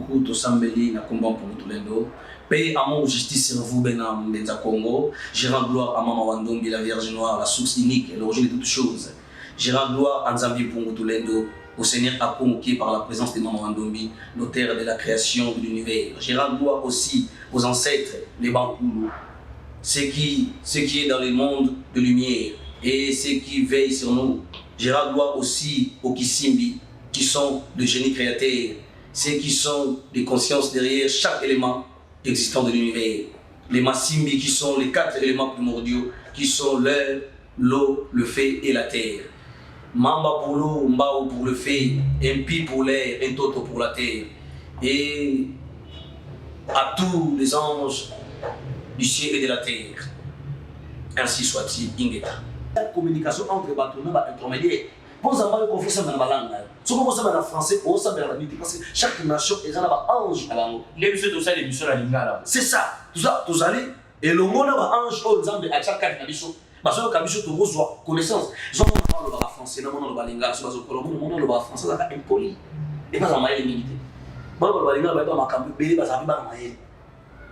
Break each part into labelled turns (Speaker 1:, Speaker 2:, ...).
Speaker 1: beaucoup de Sambeli, na combat pour tout l'endo. Paix, amour, justice sur vous, Benam, Benza Congo. Je rends gloire à Maman Wandombi, la Vierge Noire, la source unique, l'origine de toutes choses. Je rends gloire à Nzambi pour tout l'endo, au Seigneur Apongo qui est par la présence de Maman Wandombi, l'auteur de la création de l'univers. Je rends gloire aussi aux ancêtres, les Bankoulou, ceux qui est dans le monde de lumière et ceux qui veillent sur nous. Je rends gloire aussi aux Kisimbi, qui sont de génie créateurs, ceux qui sont des consciences derrière chaque élément existant de l'univers. Les Massimbi qui sont les 4 éléments primordiaux, qui sont l'air, l'eau, le feu et la terre. Mamba pour l'eau, Mbao pour le feu, Mpi pour l'air, Ntoto pour la terre. Et à tous les anges du ciel et de la terre. Ainsi soit-il, Ingeta. La communication entre les bateaux et intermédiaires. Pour ça, on fait ça dans la langue. Si on fait en français, on fait ça dans la langue. Parce que chaque nation est un ange à la langue. C'est ça. Tout ça, et le monde a un ange aux Zambie à chaque cas de parce que quand tu reçois connaissance, ils ont le français, ils ont le balingala, ils ont le français, ils ont impoli. Et pas en maille limité. Bon, le balingala, il va pas m'accaper, il va s'arriver en maille.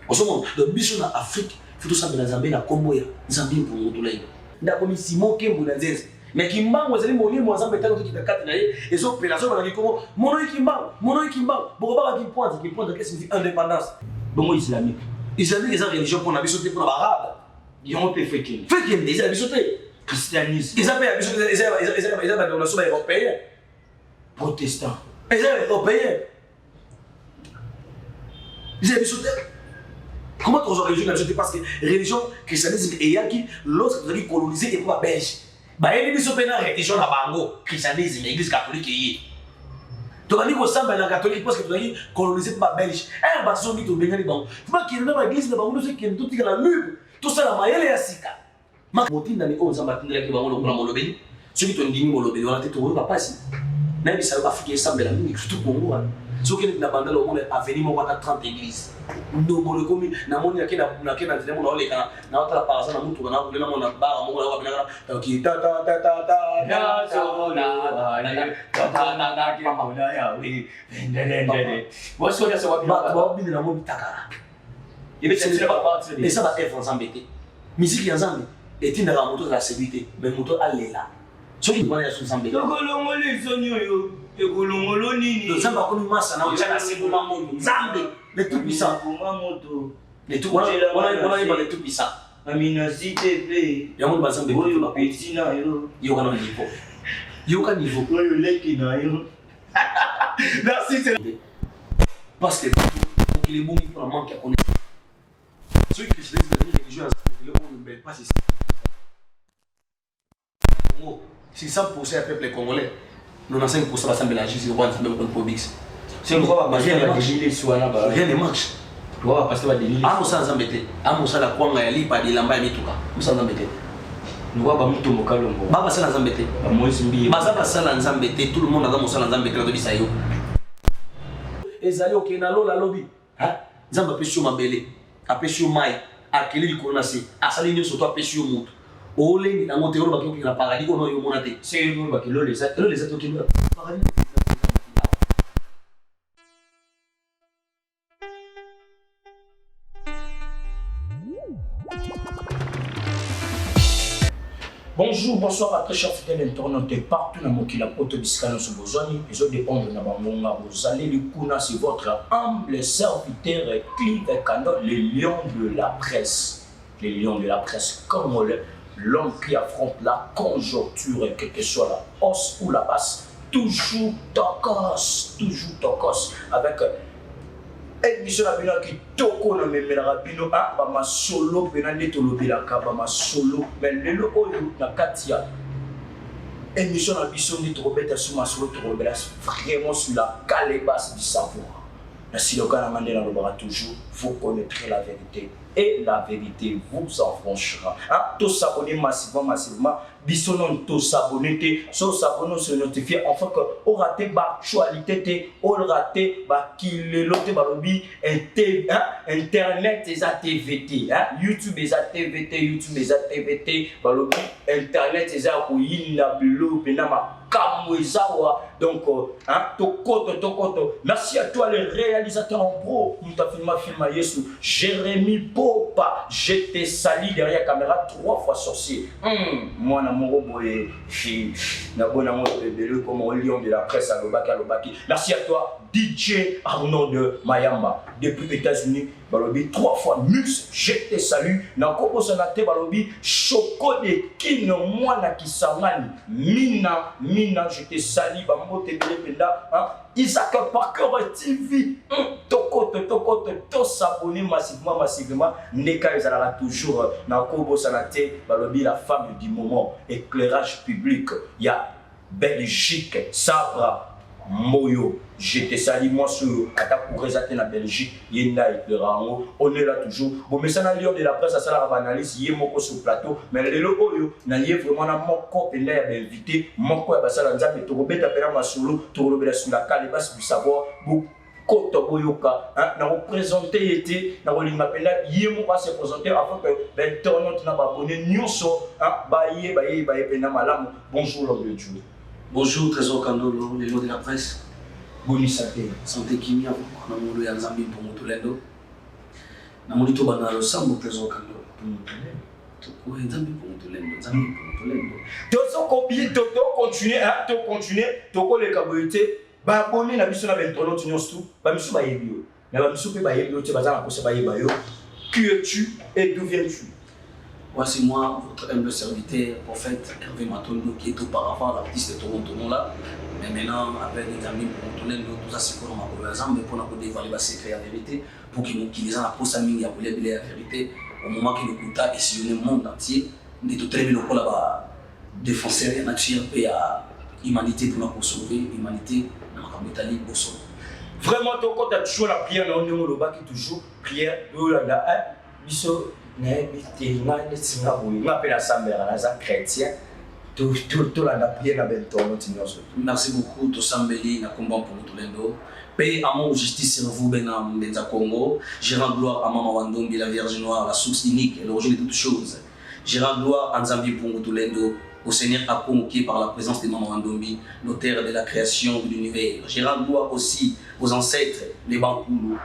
Speaker 1: Au second, le mission en Afrique, il faut tout ça dans la Zambie, la Congo, Zambie pour nous tous les. D'accord, mais Simon Kembo dans les mais Kimba, vous allez mourir, moi, Zambie, tant que tu as 4 années, et les opérations, vous allez dire comment mon Kimba, bon, on va qui pointe, qu'est-ce que signifie indépendance. Bon, islamique. Islamique, les religions pour la mission, pour l'arabe. Ils ont été faits. Faits, ils ont sauté. Christianisme. Ils ont la nation européenne. Protestants. Ils ont européens. Ils ont sauté. Comment tu as religion sauté? Parce que religion, christianisme et yaki, lorsque vous allez coloniser les peuples belges. Bah, il y a des religion à Bango, christianisme, l'église catholique. Tu as dit que ça, la catholique, parce que tu as dit coloniser les peuples belges. Eh, bah, ils ont dit que tu as dit que tu as dit que l'église de Bango, c'est que tu as dit tout ça, la maille est assis. Ma motive dans les 11 ans, qui va le béni. Ceux qui t'ont dit que le béni, on a été trouvé, pas ici. Même si ça va africain, ça me l'a mis, surtout pour moi. Ceux qui ont abandonné le monde à venir, moi, 30 églises. Nous, on a commis, on a monté, on a fait un téléphone, on a fait un par exemple, on a fait un bar, on a fait un qui ta ta ta ta ta ta ta et ça va être ensemble. Musique ensemble. Et il y a un moto de la sécurité, mais le moto à là. Ce qui est ensemble. Le Zamba comme masse, on a Zambé, les tout puissants. Les tout, on a les tout puissants.
Speaker 2: Aminasi TV.
Speaker 1: Il y a un bazambe.
Speaker 2: Il
Speaker 1: y a un niveau. Il y a un niveau. Merci. Parce que il est bon pour la manque à connaître. Ceux qui se disent que les religieux ne baignent pas ici. Si 100% des peuples congolais, 95% va sembler la justice, ils vont ensemble contre Pobix.
Speaker 2: C'est une fois,
Speaker 1: rien ne marche. Ah, ça nous embête. Ah, ça la kwanga ya lipa de lamba ya mituka. Ça nous embête.
Speaker 2: Nous va muto mokalongo.
Speaker 1: Baba ça nous embête. Bazaba ça nous embête. Tout le monde a dans ça nous embête là de bisayo. Ezali okena lo la lobby. Hein? Zamba pesho mabele. Apesho mai. Akeli likona se. Asali nyo soto apesho mutu. Ole na ngotero bakyo na paradis ono yo monate.
Speaker 2: C'est yo bakelo les autres qui nous paradis. Bonjour, bonsoir à très chers fidèles internautes partout dans mon kilapoto biscano sur vos zones. Les autres dépendent de Nabangonga. Vous allez le kuna, c'est votre humble serviteur Clive Kano, le lion de la presse. Le lion de la presse congolais, l'homme qui affronte la conjoncture, quelle que soit la hausse ou la basse, toujours tokos, avec émission la bino qui toko na memela bino a ba ma solo pena netolo bilaka ba ma solo mais lelo oyo na katia émission la biso ni trobeta sur ma solo trobela vraiment sur la calebasse du savoir. La siloka na mandela lo bara toujours, vous connaîtrez la vérité. et la vérité vous affranchira. Hein? Tout s'abonner massivement. Bissonon tout s'abonner, so s'abonner se notifier enfin que au raté actualité au raté qu'il l'autre balobi internet et TVT YouTube et TVT YouTube et TVT balobi internet et kuyina bilo benama kamwezawa donc tokoto. Merci à toi les réalisateurs en pro Moutafilma Filma Yesu Jérémy Popa, je te salue derrière caméra 3 fois sorcier. Moi na moro boye na bona mo bebele comme au lion de la presse à Lobaki. Merci à toi DJ Arnaud de Mayamba depuis États-Unis balobi 3 fois Mux, je te salue. Na kopo sanate balobi Choco de Kino mwana kisangani Mina je te salue bambo te bele penda Isaac Parker TV tokoto to s'abonner massivement Neka ezala toujours na kobo sanate balobi la femme du moment éclairage public il y a Belgique Sabra Moyo, je te salue moi sur attaque pour résater la Belgique, yenda éclairant, on est là toujours. Bon mais ça n'a lieu de la presse à ça la analyse, yé moko sur plateau, mais le oyo n'a lié vraiment na moko penda ya invité, moko ya basala nzambe to robeta pena masolo, to robeta sur la cale bas du savoir, bu koto boyoka, na représenter été, na rolinga penda yé moko se présenter afin que l'internaute na ba abonné nyonso, baye pena malamu. Bonjour l'homme de Dieu.
Speaker 1: Bonjour Trésor Kandolo, les lots de la presse.
Speaker 2: Boni santé.
Speaker 1: Santé kimia, na mulu ya Nzambi pour Mutulendo. Na mulu to bana lo sambo Trésor Kandolo pour Mutulendo. Oui, Nzambi pour Mutulendo, Nzambi pour Mutulendo. To continuer, to ko le kaboyete, ba abonné na biso na bentono nyonso, ba biso ba yebio. Na ba biso pe ba yebio te bazana ko se ba yebayo. Qui es-tu et d'où viens-tu? Voici moi, votre humble serviteur, prophète Hervé Matondo, qui est auparavant l'artiste de Toronto là. Mais maintenant, avec des amis pour Toronto, tout ça c'est pour nous mais pour nous dévoiler les secrets la vérité, pour qu'ils les en apposent à nous, la vérité, au moment que le Kouta est sillonné le monde entier, nous sommes très bien là-bas, défenseurs de la nature et à l'humanité pour nous sauver, l'humanité dans la Italie pour sauver.
Speaker 2: Vraiment, quand tu as toujours la prière, on est toujours prière,
Speaker 1: merci beaucoup, Tosambeli, Nakomban pour Mutulendo. Paix, amour, justice sur vous, Benza Congo. Je rends gloire à Maman Wandombi, la Vierge Noire, la source unique, l'origine de toutes choses. Je rends gloire à Nzambi pour Mutulendo, au Seigneur Akongo qui est par la présence de Maman Wandombi, l'auteur de la création de l'univers. Je rends gloire aussi aux ancêtres, les Bankoulou,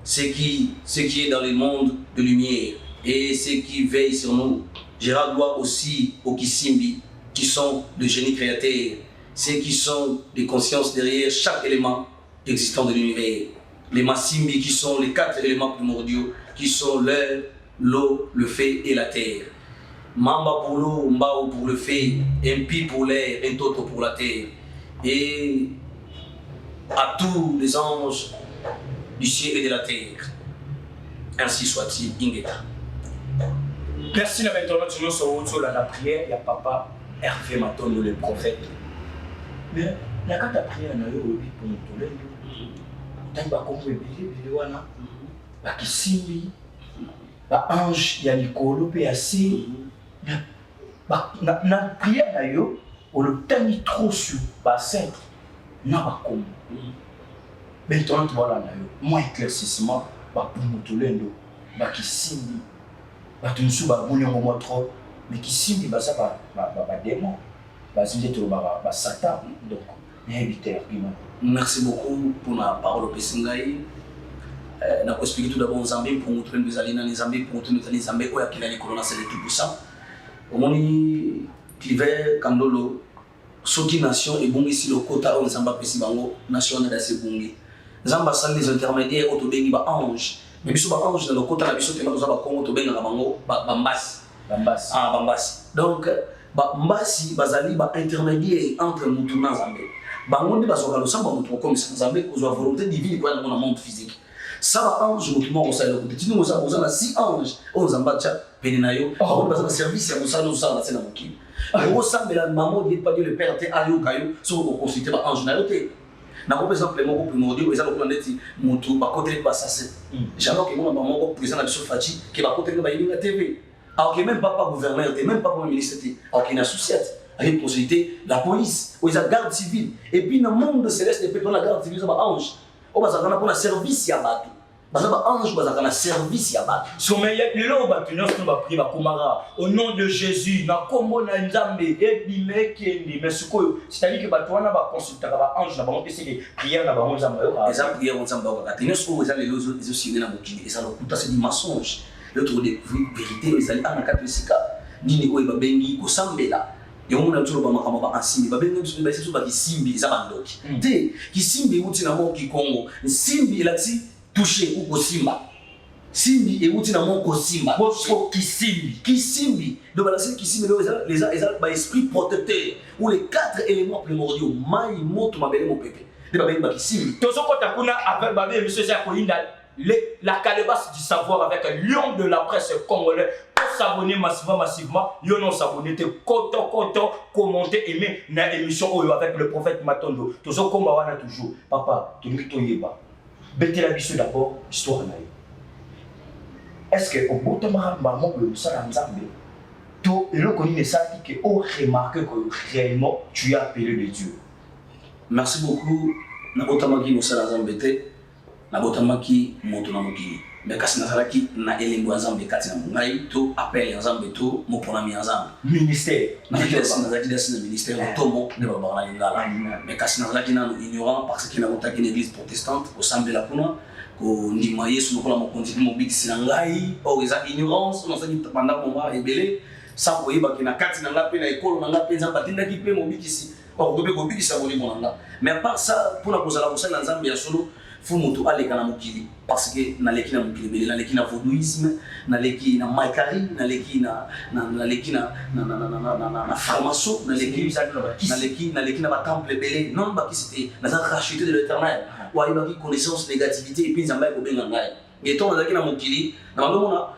Speaker 1: ce qui est dans le monde de lumière et ceux qui veillent sur nous. Je rends gloire aussi aux Kisimbi, qui sont de génie créateurs, ceux qui sont des consciences derrière chaque élément existant de l'univers. Les Massimbi qui sont les 4 éléments primordiaux, qui sont l'air, l'eau, le feu et la terre. Mamba pour l'eau, Mbao pour le feu, Mpi pour l'air, Ntoto pour la terre. Et à tous les anges du ciel et de la terre. Ainsi soit-il, Ingeta.
Speaker 2: Merci maintenant, tu nous sauves la prière, il y a papa Hervé Matondo, le prophète. Mais la carte à prière, on a eu pour nous tous les jours. Tant que vous avez dit, Kisimbi, ange, il y a Nicolo, PAC. La prière, on le tient trop sur le saint. Non, pas comme. Maintenant, tu vois là, moi, éclaircissement, pour nous tous les jours, Kisimbi. Batunsu ba boni ngo trop mais qui simbi ba ça ba démon ba simbi to ba satan donc invité argument.
Speaker 1: Merci beaucoup pour la parole au Pessingaï. Na ko expliquer tout d'abord Nzambe pour montrer nos alina Nzambe pour montrer nos Nzambe oya kila ni kolona c'est le tout puissant. Omoni Cliver Kandolo soki nation et bongi si le kota on Nzamba pesi bango nation na se bongi. Nzamba sali les intermédiaires autobengi ba ange. Mais biso ba ange na lokota na biso te na ba Congo to benga bango bambasi donc bambasi bazali ba intermédiaire entre mutu na Nzambe bango ndi bazoka lo samba mutu comme Nzambe ko zo volonté divine pour dans le monde physique ça ba ange mutu mo ça le côté tu nous ça na si ange on Nzamba cha penenayo on bazana service ya musala no sala na mokili o sambela maman dit pas Dieu le père te ayo kayo so ko consulter ba ange na yote Par exemple, les mots primordiaux, ils ont dit Moutou, bah côté pas ça c'est. Jamais que mon maman président de Fati qui va côté de la TV. Alors que même pas gouverneur, même pas ministre, alors qu'il y a une associate, avec possibilité la police, ou la garde civile. Et puis dans le monde céleste, et puis dans la garde civile, ça va ange. On va s'en pour un service à battre. Parce que ange va s'en service à battre.
Speaker 2: Sommeil, le lot va tenir ce qu'on va prier, au nom de Jésus, na kombo na nzambe, et bimé kendi, mais ce que c'est-à-dire que tu vas consulter ange, na ba on essayer de prier na ba on nzambe.
Speaker 1: Les gens prier on nzambe va tenir ce que les autres les aussi na bokini, et ça leur coûte c'est du mensonge. L'autre découvrir vérité, ils allaient en katosika. Nini ko ba bengi ko sambela. Et on a toujours pas makama ba ansimbi, ba bengi ba c'est ba kisimbi za bandoki. Te kisimbi uti na mo ki Congo, simbi lati touché ou kosimba. Simbi et uti na mo kosimba. Ko kisimbi. Donc là c'est kisimbi les ba esprit protecteur ou les 4 éléments primordiaux, mai moto mabele mo pepe. De ba bengi ba kisimbi.
Speaker 2: Tozo kota kuna avec ba monsieur Jacques Kolinda. La calebasse du savoir avec un lion de la presse congolais. Pour s'abonner massivement, yo non s'abonner, koto, commenter, aimer na émission avec le prophète Matondo. Toujours comme on toujours. Papa, tu nous toyeba. Bête la biso d'abord, histoire na yo. Est-ce que au bout de ma maman le salam zambe, to et le connaît ça que on remarque que réellement tu as appelé de Dieu.
Speaker 1: Merci beaucoup. Na botamaki no salam zambe te. Na botamaki moto na mokili mais kasi nazalaki na elengo ya nzambe kati na ngai to appel ya nzambe to moponami ya nzambe
Speaker 2: ministère
Speaker 1: nazalaki dasi na ministère otomo nde babaka na lingala mais kasi nazalaki nano ignorant parce que nakotaki na église protestante kosambela kuna kondima yesu lokola mokonzi mobikisi na ngai oyo eza ignorance nazalaki pendant moma ebele sans koyebaki na kati na nga mpe na ekolo na nga mpe nzambe atindaki mpe mobikisi bakoki mpe kobikisa molimo na nga mais à part ça mpona kozala kosala nzambe ya solo faut moto aleka na mokili parce que naleki na mokili bele naleki na vaudouisme naleki na maikari naleki na franc-maçon naleki na batemple bele non bakisi te naza racheté de l'éternel wayebaki connaissance négativité et puis nzambe akobenga ngai eton nazalaki na mokili na bandomona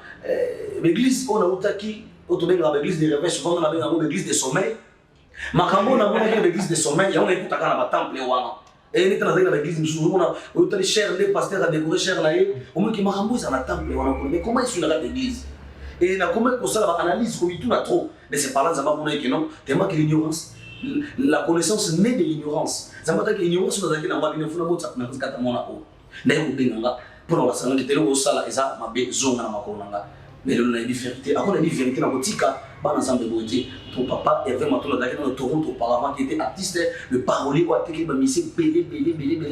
Speaker 1: l'église oyo nautaki oyo tobengaka baéglise de réveil souvent nabengaka yango baéglise de sommeil makambo namonaki baéglise de sommeil yango naekutaka na batemple wana. Et nous avons l'église, nous avons cher, les pasteurs à décorer cher là. Au moins, qui m'a dans la temple, mais comment ils sont dans l'église? Et na comment pour ça la analyse comme tout na trop. Mais c'est par là ça va montrer que non, tellement que l'ignorance, la connaissance naît de l'ignorance. Ça veut dire que l'ignorance nous a dit na ba bino funa botsa na kata mona o. Ndaye ko benga pour la sala de telo sala eza mabe zonga na makolo nanga. Mais le na vérité, après la vérité na botika, ba na zambe boté. Ton papa Hervé Matondo dans le Toronto auparavant qui était artiste, le parolier ou attaqué ba missé belé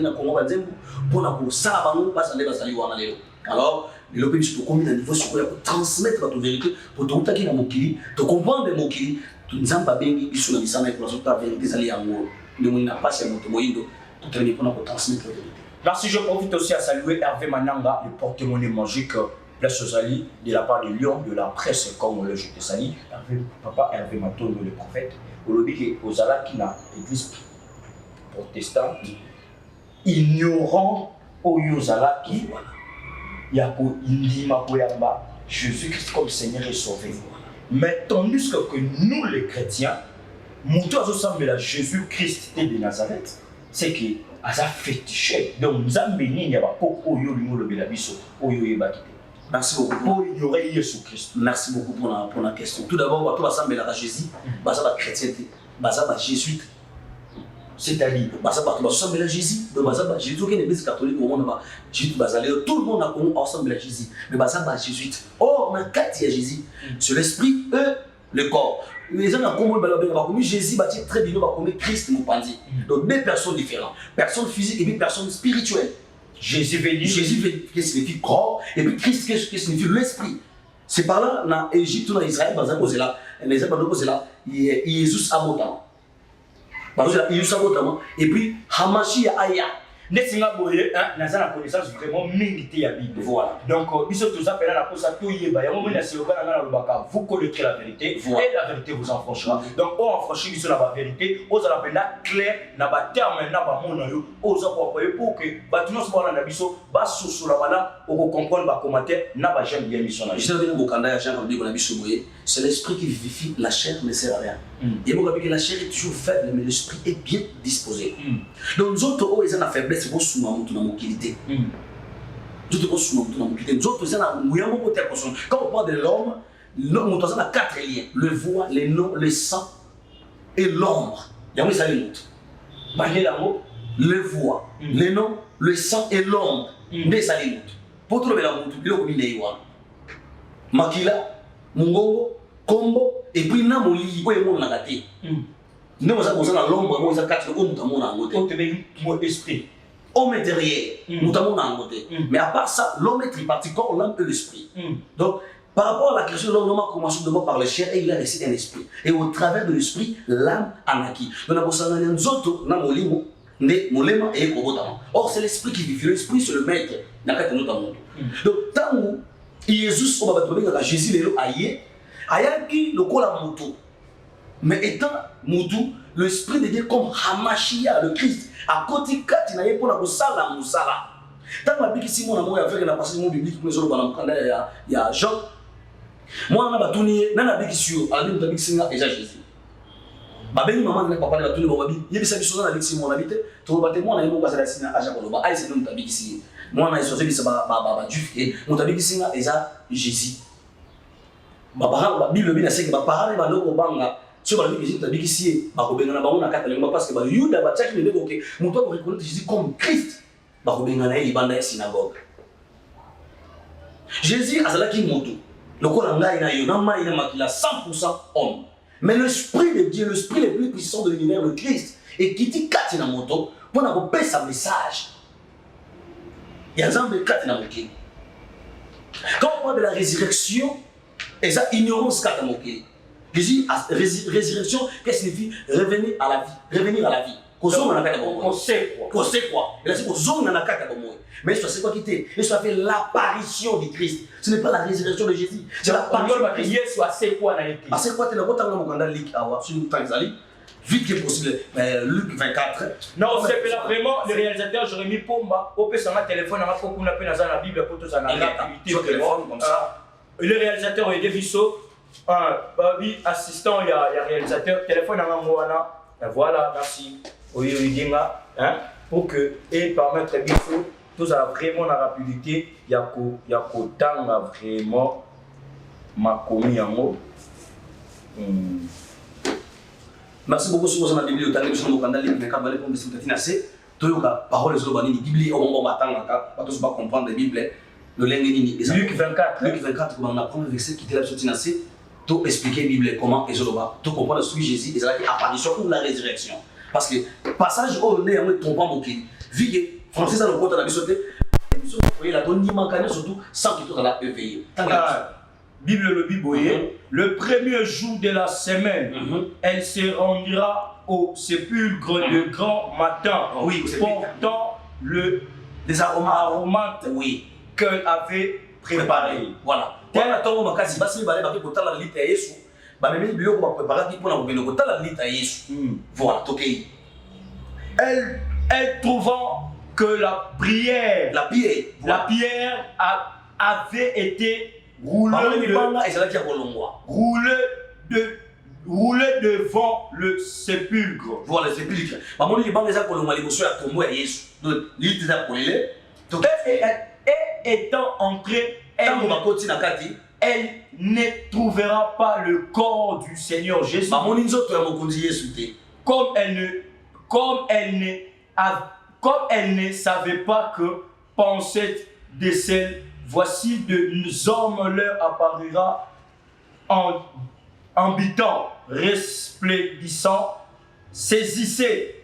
Speaker 1: na Congo ba zembu pour na ko sala bango ba sale ba sali wana lelo. Alors, le pays pour combien de niveau sur quoi transmettre votre vérité pour tout attaquer na mokili, to comprendre mokili, tu nzamba bengi biso na misana pour la vérité sali yango. Le monde n'a pas c'est moto moyindo, tout traîner pour na transmettre la vérité.
Speaker 2: Merci, je profite aussi à saluer Hervé Mananga, le porte-monnaie magique. Place aux alliés de la part de Lyon, de la presse, comme on le jeté sali, papa Hervé Matondo, le prophète, au lobby qui aux alliés qui n'a église protestante, ignorant aux yozala qui yako indima poyamba Jésus-Christ comme Seigneur et Sauveur. Mais tandis que nous les chrétiens, nous ressemblons à Jésus-Christ de Nazareth, c'est que asa fétiché. Donc nous avons béni y a pas oyo limo le belabiso oyo yebakite.
Speaker 1: Merci beaucoup
Speaker 2: pour ignorer Jésus-Christ.
Speaker 1: Merci beaucoup pour la question. Tout d'abord, tout ensemble à Jésus, basa ba chrétienté, basa ba jésuite. C'est-à-dire, basa ba tout ensemble à Jésus, de basa ba Jésus qui est l'église catholique au monde ba Jésus basa tout le monde a connu ensemble à Jésus, mais basa ba jésuite. Or, dans quatre il y a Jésus, sur l'esprit le corps. Les gens ont comme Jésus bâti très bien comme Christ nous pandit. Donc deux personnes différentes, personne physique et puis personne spirituelle. Jésus qui signifie corps, et puis Christ qui signifie l'esprit. C'est par là, dans l'Égypte ou dans Israël, dans les Égyptiens, Jésus a monté. Et puis, Hamashi Aya.
Speaker 2: Nesinga boye, naza na connaissance vraiment mingi ya Bible.
Speaker 1: Voilà.
Speaker 2: Donc, biso tout ça pena na posa to yeba. Yango mena se obana na lobaka, vous connaîtrez la vérité et la vérité vous affranchira. Donc, on affranchit biso la vérité, on la pena clair na ba terme na ba mona yo, oza ko pour que ba tuno so na biso ba soso la bana o comprendre ba commentaire na ba j'aime bien mission na.
Speaker 1: Je sais bien bokanda ya Jean Bible na biso boye, c'est l'esprit qui vivifie, la chair ne sert à rien. Et moi que la chair est toujours faible mais l'esprit est bien disposé. Donc nous autres ils ont la faiblesse pour sous na mokilité. Nous autres sous na mokilité, nous autres ils ont moyen côté personne. Quand on parle de l'homme, l'homme on a quatre liens, le voix, les noms, le sang et l'ombre. Il y a ça les autres. Parler l'amour, le voix, les noms, le sang et l'ombre. Mais ça les autres. Pour trouver l'amour, tu peux le dire Makila, Mungo, Combo et puis na moli ko emo na gati. Nous avons l'ombre, nous avons quatre hommes dans mon côté.
Speaker 2: On te met mon esprit.
Speaker 1: Homme est derrière, nous avons un côté. Mais à part ça, l'homme est tripartite, corps, l'âme et l'esprit. Donc, par rapport à la question, l'homme a commencé d'abord par le chair et il a resté un esprit. Et au travers de l'esprit, l'âme a naquit. Nous avons ça dans les autres, dans mon limo, molema et kobotama. Or, c'est l'esprit qui vit. L'esprit, c'est le maître. Donc, tant où Jésus, on va trouver que Jésus est aïe, ayaki le col à moto. Mais étant Moutou, l'esprit de Dieu comme Hamashia, le Christ, à côté de Kati, il y a pour la Moussala, Moussala. Tant que je suis avec la passage biblique, il y a Jean. Moi, je suis dans la Jésus. Babeni maman ne papa ne batuni bababi yebisa biso na lexi mon habité to batemo na yemo kasala sina aja koloba ai se ndu tabikisi moi na iso sebisa ba juif mon tabikisi na eza Jésus baba ba bible bina seke ba parole ba loko banga so ba bikisi tabikisi ba ko benga na bango na kata lengo parce que ba yuda ba tchaki ne boke muto ko reconnaître Jésus comme Christ ba ko benga na libanda ya synagogue Jésus azalaki moto lokola ngai na yo na mai na makila 100% homme. Mais l'esprit de Dieu, l'esprit le plus puissant de l'univers, le Christ, et qui dit Katina Moto, pour avoir sa message. Il y a un exemple de Katina Moké. Quand on parle de la résurrection, et ça, ignorance Katina Moké. Je dis, résurrection, qu'est-ce que signifie revenir à la vie? Revenir à la vie. On sait quoi. On sait quoi. Et là, c'est pour zone dans la carte. Mais c'est quoi qui était? Il soit fait l'apparition du Christ. Ce n'est pas la résurrection de Jésus. C'est l'apparition du Christ. C'est quoi la été? C'est quoi? Tu n'as pas tant de vite que possible. Luc 24.
Speaker 2: Non, c'est là vraiment le réalisateur Jérémy Pomba. On peut s'en téléphone, on a beaucoup de dans la Bible pour tous en activité. Le réalisateur est Deviso. Assistant, il y a réalisateur. Téléphone à Moana. Voilà, merci. Oui, pour que, et permettre Bifo, tout ça vraiment la rapidité, il y a vraiment ma commis en haut.
Speaker 1: Merci beaucoup sur la Bible, tu as vu sur le canal, mais quand vous avez financé, tu as parole sur la Bible, au moment où on va comprendre la Bible, le Lengeni.
Speaker 2: Luc 24.
Speaker 1: Luc 24, on apprend le verset qui était là sur financé. Tout expliquer la Bible comment et tout comprendre ce que Jésus et c'est l'apparition ou la résurrection. Parce que passage au nez on est trompant mon kid. Vu que français ça le côté la bisoté. La donne manquant surtout sans que tout la éveillé.
Speaker 2: Bible le Biboyer, le premier jour de la semaine, elle se rendira au sépulcre de grand matin, portant
Speaker 1: des aromates
Speaker 2: qu'elle avait préparé.
Speaker 1: Voilà. Voilà, tout le monde a dit que si vous avez la liste à Yesu, vous avez préparé pour la liste à Yesu. Voilà, ok.
Speaker 2: Elle trouvant que la pierre avait été roulée devant le sépulcre.
Speaker 1: Voilà, le sépulcre.
Speaker 2: Et étant entrée, elle ne trouvera pas le corps du Seigneur Jésus. Comme elle ne savait pas que pensait de celle, voici deux hommes leur apparira en habitant, resplendissant, saisissez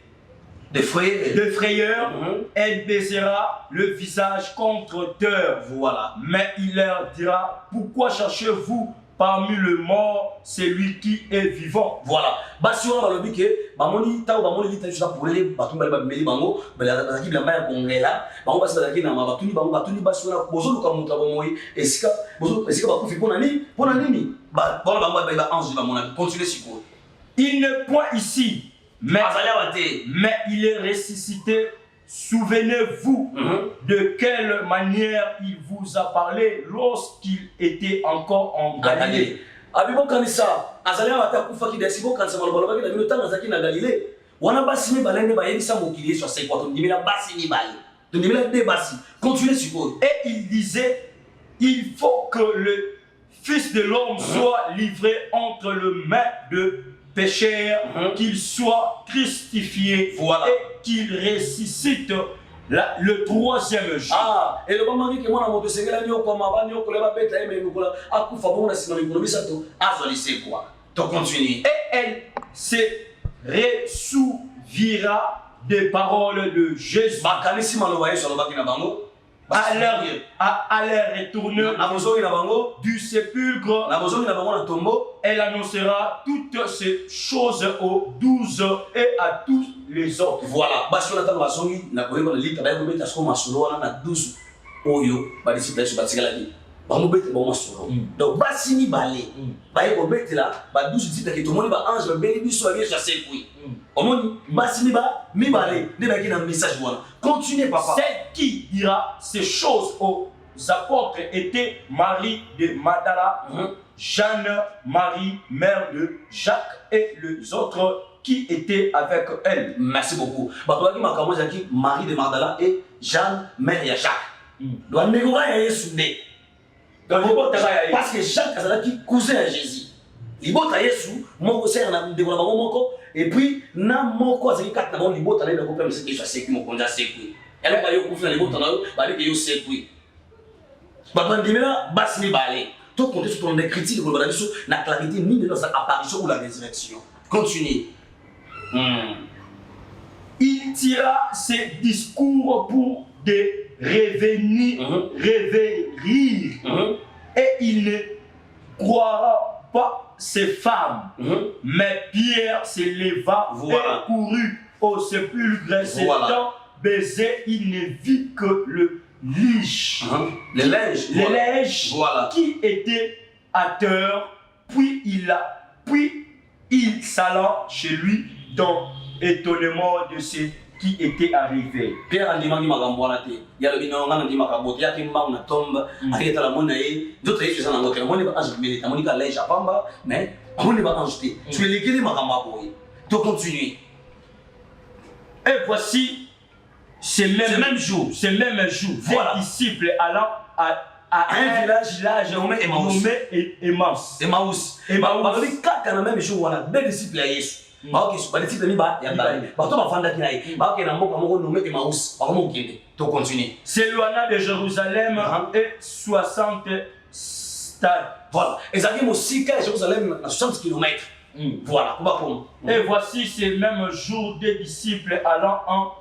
Speaker 2: de frayeur, elle baisera le visage contre terre.
Speaker 1: Voilà.
Speaker 2: Mais il leur dira, pourquoi cherchez-vous parmi le mort, c'est lui qui est vivant.
Speaker 1: Voilà. Basi wana balobi ke bamoni taw bamoni lita juste pour les batumba babimeli bango bazaki bilamba ya kongela bango basi bazaki na batuni bango batuni basi wana bozo luka muta bomoyi esika bakufi pona nini ba bona bango ba ange ba mona continuer siko.
Speaker 2: Il n'est point ici, mais il est ressuscité. Souvenez-vous de quelle manière il vous a parlé lorsqu'il était encore en Galilée.
Speaker 1: Abibo kanisa azali abata kufa kidasi bo kanisa malobalo bakina bino tanga zaki na Galilée. Wana basi mi balende ba yebisa mokili sur 50 ndimela basi mi bale. Ndimela de basi. Continuez sur.
Speaker 2: Et il disait, il faut que le Fils de l'homme soit livré entre les mains de pécheurs, qu'il soit crucifié et qu'il ressuscite le troisième jour.
Speaker 1: Ah, et le moment que moi, je suis allé au Comaba, je suis allé au Comaba, je suis allé au Comaba, et
Speaker 2: elle se ressouvira des paroles de Jésus. À leur retour du sépulcre, elle annoncera toutes ces choses aux 12 et à tous les autres.
Speaker 1: Voilà. Donc, basini balé, baye ko betela, ba 12 dit que tout le monde ba ange ba beli biso ba chasser kui. Omoni basini ba mi balé, ne ba ki na message voilà. Continuez papa.
Speaker 2: Celle qui dira ces choses aux apôtres était Marie de Magdala, Jeanne, Marie, mère de Jacques et les autres qui étaient avec elle.
Speaker 1: Merci beaucoup. Bato ki makamo zaki Marie de Magdala et Jeanne, mère de Jacques. Doit négocier Yesu né. Parce que Jacques Azalaki cousin à Jésus. Libota Yesu, mon cousin na ndeko na bango moko et puis na moko azali kat na bango libota na ko permettre que ça qui mo konza sekui. Elle ba yo kufi na libota na yo ba li que yo sekui. Ba bandimela basni balé. Tout compter sur ton critique ko ba biso na clarité ni de notre apparition ou la résurrection. Continue.
Speaker 2: Il tira ses discours pour des revenir, et il ne croira pas ces femmes. Mais Pierre se leva et courut au sépulcre. S'étant baisé, il ne vit que le linge, qui était à terre. Puis il s'alla chez lui dans étonnement de ce qui était arrivé.
Speaker 1: Pierre a demandé ma gamboana te. Il y a le binon, on a dit ma cabote, il y a qui m'a on tombe, avec la monnaie, d'autres choses en anglais. On n'est pas ange, on n'est pas l'âge à pamba, mais on n'est pas ange. Tu es légué ma gamboa. Tu continues.
Speaker 2: Et voici ce même jour, voilà. Des disciples allant à un village nommé Emmaüs.
Speaker 1: Quand même jour, on a deux disciples à Jésus.
Speaker 2: S'éloigna de Jérusalem et 60 stades.
Speaker 1: Voilà. Et ça dit aussi que Jérusalem à 60 km. Voilà.
Speaker 2: Et voici ces mêmes jours des disciples allant en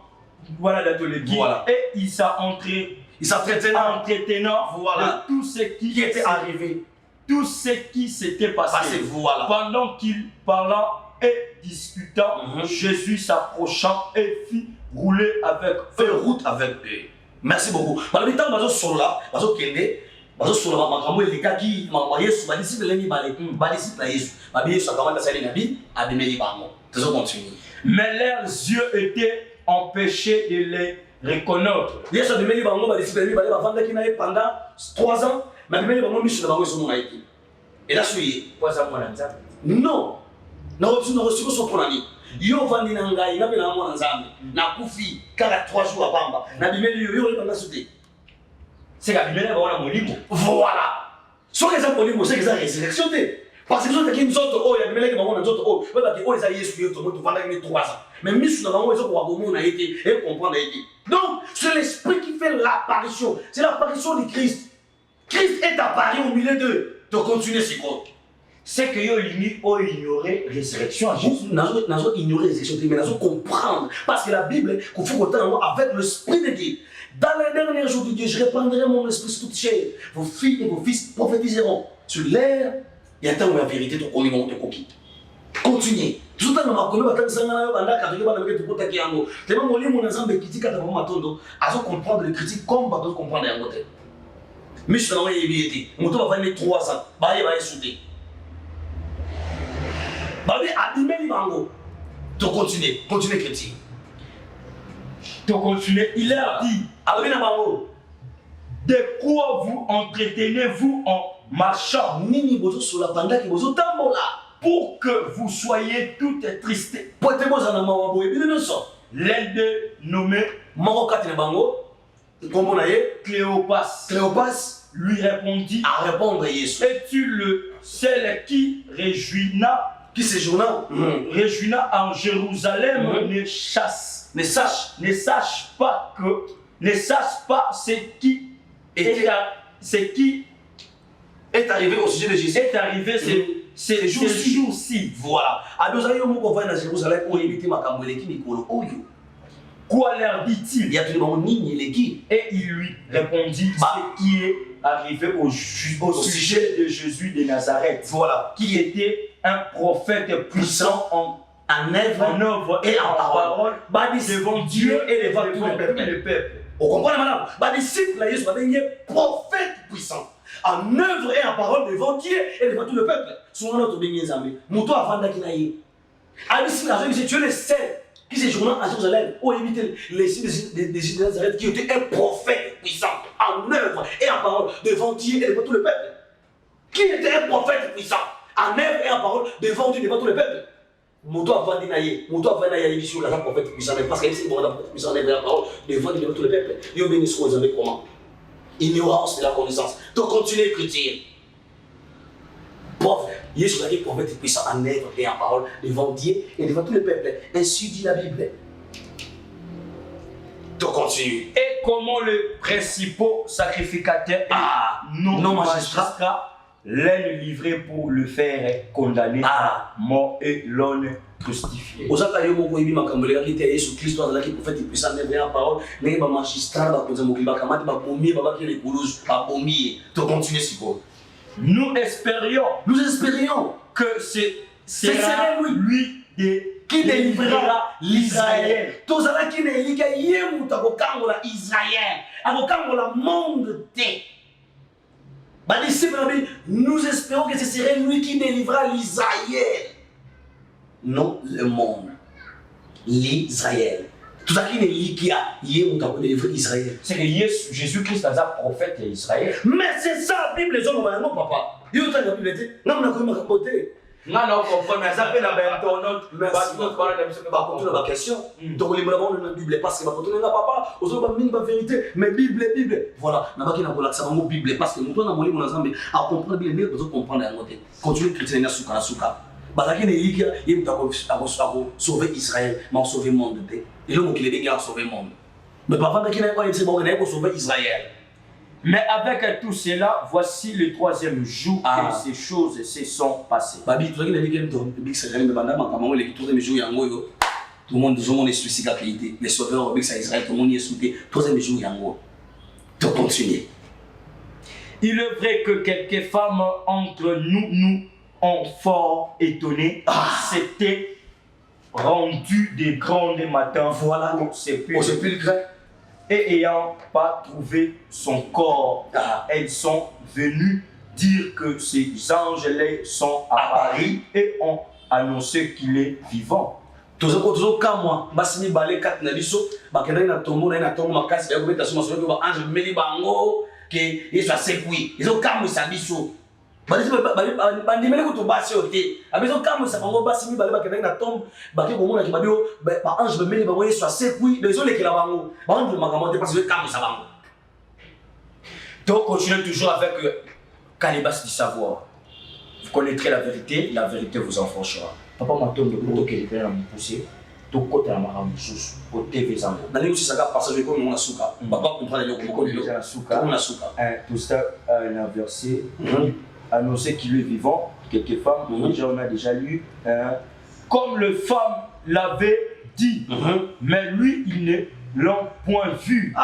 Speaker 2: l'atelier.
Speaker 1: Voilà.
Speaker 2: Et il s'entretenant de tout ce qui était arrivé, tout ce qui s'était passé.
Speaker 1: Voilà.
Speaker 2: Pendant qu'il parlait et discutant, Jésus s'approchant et fit rouler avec eux.
Speaker 1: Route avec eux. Merci beaucoup. Par le temps, bazo sola, bazo kende, bazo sola makambo elikaki, mama Yesu, ba disciple lengi balé, ba disciple Yesu. Ba bi Yesu akamata sali nabi, abimeli bango. Toujours continue.
Speaker 2: Mais leurs yeux étaient empêchés de les reconnaître.
Speaker 1: Yesu abimeli bango, ba disciple lengi balé, ba vanda ki na pendant 3 ans, mais abimeli bango misu na bango Yesu mona eki. Et là suivi.
Speaker 2: 3 ans mona nzambe.
Speaker 1: Non. Na reçu so ponani. Yo vandi na ngai na bena mwana nzambe. Na kufi kala 3 jours à pamba. Na bimeli yo bana sauté.
Speaker 2: C'est ka bimeli ba wana molimo.
Speaker 1: Voilà. So que ça molimo, c'est que ça résurrection té. Parce que ça qui nous autres oh ya bimeli ba wana nzoto oh, ba ki oh les Yesu yo to moto vanda ki 3 ans. Mais misu na bango ezo ko wagomo na été et comprendre été. Donc, c'est l'esprit qui fait l'apparition. C'est l'apparition de Christ. Christ est apparu au milieu d'eux. De continuer ce compte.
Speaker 2: C'est que yo ignorer résurrection.
Speaker 1: Nous ignorer résurrection, mais nous comprendre. Parce que la Bible, qu'il faut qu'on avec l'esprit de Dieu. Dans les derniers jours de Dieu, je répandrai mon esprit sur toute chair. Vos filles et vos fils prophétiseront sur l'air Il y a tant de vérité, tu connais mon coquille. Continuez. Tout le temps, on va comprendre les critiques comme on va comprendre les côtés. Mais je suis dans l'ébilité. Mon temps va faire 3 ans. Bah, il va insulter. Bah, il a abîmé les mangos. Tu continues. Continuez, critique.
Speaker 2: Tu continues. Il a dit.
Speaker 1: Abîmé les mangos.
Speaker 2: De quoi vous entretenez-vous en marchant?
Speaker 1: Nini bozo sur la banda qui bozo tambola.
Speaker 2: Pour que vous soyez toutes tristes. L'un d'eux nommé Cléopas lui répondit,
Speaker 1: à répondre à Jésus.
Speaker 2: es-tu le seul qui réjouira en Jérusalem ne sache pas ce qui
Speaker 1: est arrivé au sujet de Jésus.
Speaker 2: Est arrivé ces jours-ci.
Speaker 1: Voilà.
Speaker 2: Quoi leur dit-il? Et il lui répondit ce qui est arrivé au sujet de Jésus de Nazareth.
Speaker 1: Voilà.
Speaker 2: Qui était un prophète puissant en œuvre et en parole devant Dieu et devant tout le peuple.
Speaker 1: Vous comprenez, madame? Les disciples de Jésus sont des prophètes puissants. En œuvre et en parole devant Dieu et devant tout le peuple. Souvent, notre béni est amis. Mouton avant d'Akinaï. Alice, tu es le seul qui s'est journal à Jérusalem où éviter les signes des Jésus de Nazareth qui était un prophète puissant en œuvre et en parole devant Dieu et devant tout le peuple. Qui était un prophète puissant en œuvre et en parole devant Dieu et devant tout le peuple. Mouton avant d'Inaï. Mouton avant d'Inaï sur la prophète puissant. Parce qu'il y a un prophète puissant en œuvre et en parole devant Dieu et devant tout le peuple. Dieu bénit ce qu'on avez comment? Ignorance de la connaissance. Donc continuez d'écrire. Pauvre, Jésus a dit prophète puissant en œuvre et en parole devant Dieu et devant tout le peuple. Ainsi dit la Bible. Donc continue.
Speaker 2: Et comment le principal sacrificateur non magistrat l'un livré pour le faire condamner à mort et l'on crucifié.
Speaker 1: Aux attaques, on a dit que Jésus Christ a dit prophète puissant en œuvre et en parole. Mais les magistrats,
Speaker 2: nous espérions que ce sera lui qui délivrera l'Israël.
Speaker 1: Tous ceux qui ne lisent pas Israël, le monde. Nous espérons que ce serait lui qui délivrera l'Israël. Non le monde. L'Israël. Tout ça qui ne lit qui a délivré Israël.
Speaker 2: C'est que Jésus-Christ est un prophète d'Israël.
Speaker 1: Mais c'est ça, la Bible, les hommes, non, papa. Il y a autant de Bible. Non, on a quand même raconté.
Speaker 2: Non, comprends, mais ça fait la même tournante.
Speaker 1: Merci. Par contre, la question. Donc, les blancs de la Bible, parce que ma photo n'est pas papa, aux autres, pas vérité, mais Bible. Voilà, on n'a pas qu'à avoir l'accès à mon Bible, parce que nous, on a volé mon ensemble, à comprendre la Bible, mais vous comprendre la côté. Continuez de critiquer la souka. Parce qu'il y a des gens qui ont sauvé Israël, mais ont sauvé le monde. Et là, il y a sauvé le monde. Mais parfois, il y a des gens qui ont sauvé Israël.
Speaker 2: Mais avec tout cela, voici le 3e jour que ces choses se sont passées.
Speaker 1: Babi, tu as dit que le monde est suicide à qualité. Les sauveurs à Israël, tout le monde est sauté. 3e jour, tu continues.
Speaker 2: Il est vrai que quelques femmes entre nous ont fort étonné. C'était rendu de grands matins.
Speaker 1: Voilà,
Speaker 2: au sépulcre. Et ayant pas trouvé son corps, elles sont venues dire que ces anges les sont apparus et ont annoncé qu'il est vivant.
Speaker 1: Toujours quand moi, basimi balé kat na biso, bakenda na tombo makasi ya kubeta soma soma ba ange meli bango ke yesu asekui. Ils quand ça biso. Bandimele ko to basi ote. Abezo quand ça bango basimi balé bakenda na tombo, baké ko mona ki babio ba ange meli bango yesu asekui. Ils ont les kila bango. Ba ange makamante parce que quand ça bango.
Speaker 2: Donc continuez toujours avec Calibas du savoir. Vous connaîtrez la vérité vous enfonchera. Papa m'a donné le moto qui est dans mon poussé. Tout côté à ma ramoussous, au TV Zango.
Speaker 1: Dans les aussi, ça parce que comme on a souka. Papa comprend les gens comme on a souka. On a souka.
Speaker 2: Tout ça, un verset annoncé qu'il est vivant. Quelques femmes, déjà on a déjà lu. Comme les femmes l'avaient dit, mais lui, ils ne l'ont point vu.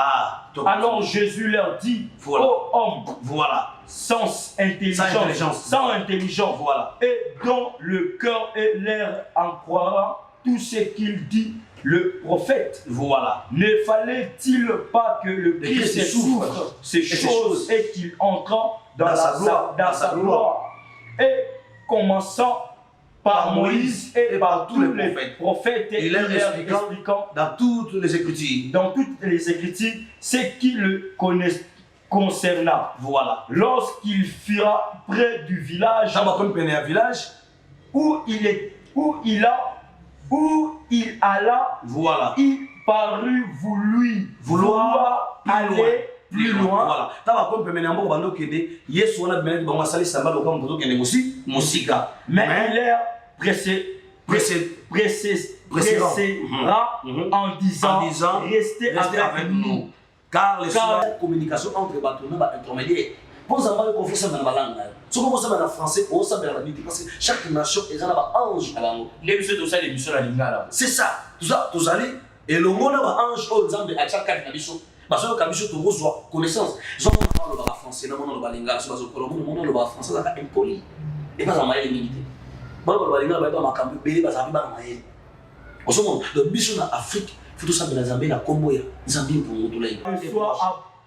Speaker 2: Alors Jésus leur dit,
Speaker 1: voilà.
Speaker 2: ô homme,
Speaker 1: Voilà.
Speaker 2: sans intelligence,
Speaker 1: Voilà.
Speaker 2: et dont le cœur et l'air en croira tout ce qu'il dit le prophète.
Speaker 1: Voilà.
Speaker 2: Ne fallait-il pas que le Christ souffre ces choses et qu'il entre dans sa gloire, et commençant par Moïse et par tous les prophètes, et leur expliquant
Speaker 1: dans toutes les Écritures,
Speaker 2: ce qui le concerna.
Speaker 1: Voilà.
Speaker 2: Lorsqu'il fura près du village où il alla,
Speaker 1: voilà.
Speaker 2: il parut vouloir aller plus loin.
Speaker 1: Voilà.
Speaker 2: Mais il est pressera en disant restez avec nous.
Speaker 1: Car les communication entre les intermédiaires. Pour savoir qu'on fait ça dans la langue. Si on commence à français, on s'en la Bible parce que chaque nation est un ange à l'angle. C'est ça. Tout ça, tout ça, et le monde a un ange au exemple à chaque cabicho. Parce que cabicho tu reçois connaissance. J'en parle le français, non, on le balinga, c'est parce que le monde le français, ça est impoli. Et pas en maille limité. Moi, le balinga, va être ma campagne, belé, parce que va en maille. Au second, le bichon en Afrique, il faut tout ça, mais la Zambie, la Comboya, Zambie pour nous tous les.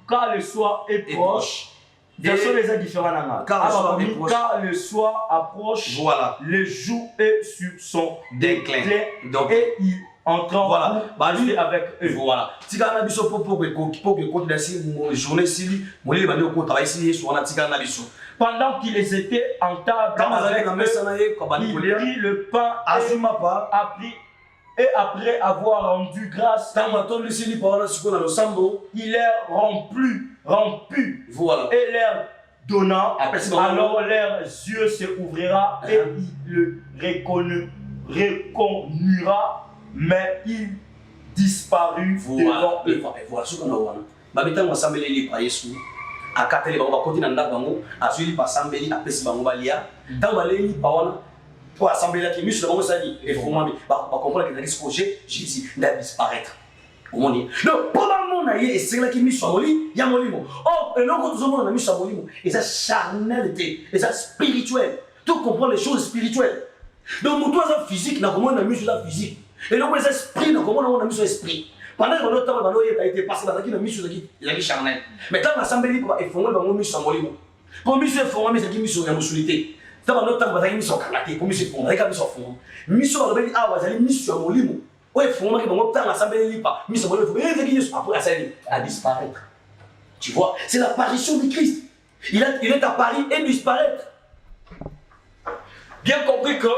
Speaker 2: Car le soir est proche. Version les différents. Car le soir approche,
Speaker 1: voilà.
Speaker 2: Le jour est sur son
Speaker 1: déclin.
Speaker 2: Et il entre
Speaker 1: voilà.
Speaker 2: Lui avec eux.
Speaker 1: Voilà. Si tu as un biso pour que journée si moi les au travail si sur un tika na biso.
Speaker 2: Pendant qu'ils étaient en table avec eux, il prit le pain et après avoir rendu grâce, il est rompu
Speaker 1: voilà.
Speaker 2: et leur donnant, alors leurs yeux se ouvrira et il le reconnura, mais il disparut devant eux.
Speaker 1: Voilà ce qu'on a ouana. Babita mo sambeli li pa Yesu. Akatele bango bakoti na ndako bango, azuli pa sambeli apesi bango balia. Tant baleli pa wana pour assembler la tribu sur le sali et faut moi ba comprendre que ce projet Jésus va disparaître. Au monde. Donc pendant mon aïe et c'est là qui mis sur moli, ya molimo. Oh, et non quand tout le monde a mis sur molimo et ça charnalité, et ça spirituel. Tout comprendre les choses spirituelles. Donc mon toi physique na comment on a mis sur la physique. Et donc les esprits na comment on a mis sur l'esprit. Pendant que notre temps a été passé dans qui na mis sur la charnel. Mais quand l'assemblée et faut moi mis sur molimo. Pour mis sur fond mais ça qui mis sur la musculité. Dans notre temps, vous avez mis sur Kanaté, pour monsieur Fond, avec sur Fond. Mission à l'obéi, vous avez mis sur Molimo. Ouais, Fond, qui vont obtenir l'assemblée, pas mis sur Molimo, et après, ça a disparaître. Tu vois, c'est l'apparition du Christ. Il est apparu et disparaître.
Speaker 2: Bien compris que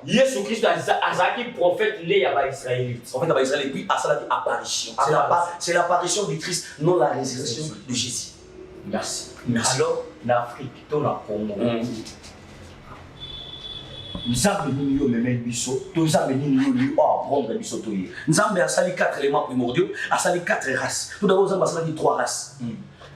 Speaker 2: Jésus Christ a été prophète né à Israël.
Speaker 1: En fait, à Israël, et puis à ça, apparition. C'est l'apparition du Christ, non la résurrection de Jésus.
Speaker 2: Merci.
Speaker 1: Alors,
Speaker 2: l'Afrique, dans la Congo. Nzambe nini yo meme biso, to nzambe nini yo li apprendre biso to ye.
Speaker 1: Nzambe a sali 4 éléments primordiaux, a sali 4 races. Tout d'abord, Nzambe a sali 3 races.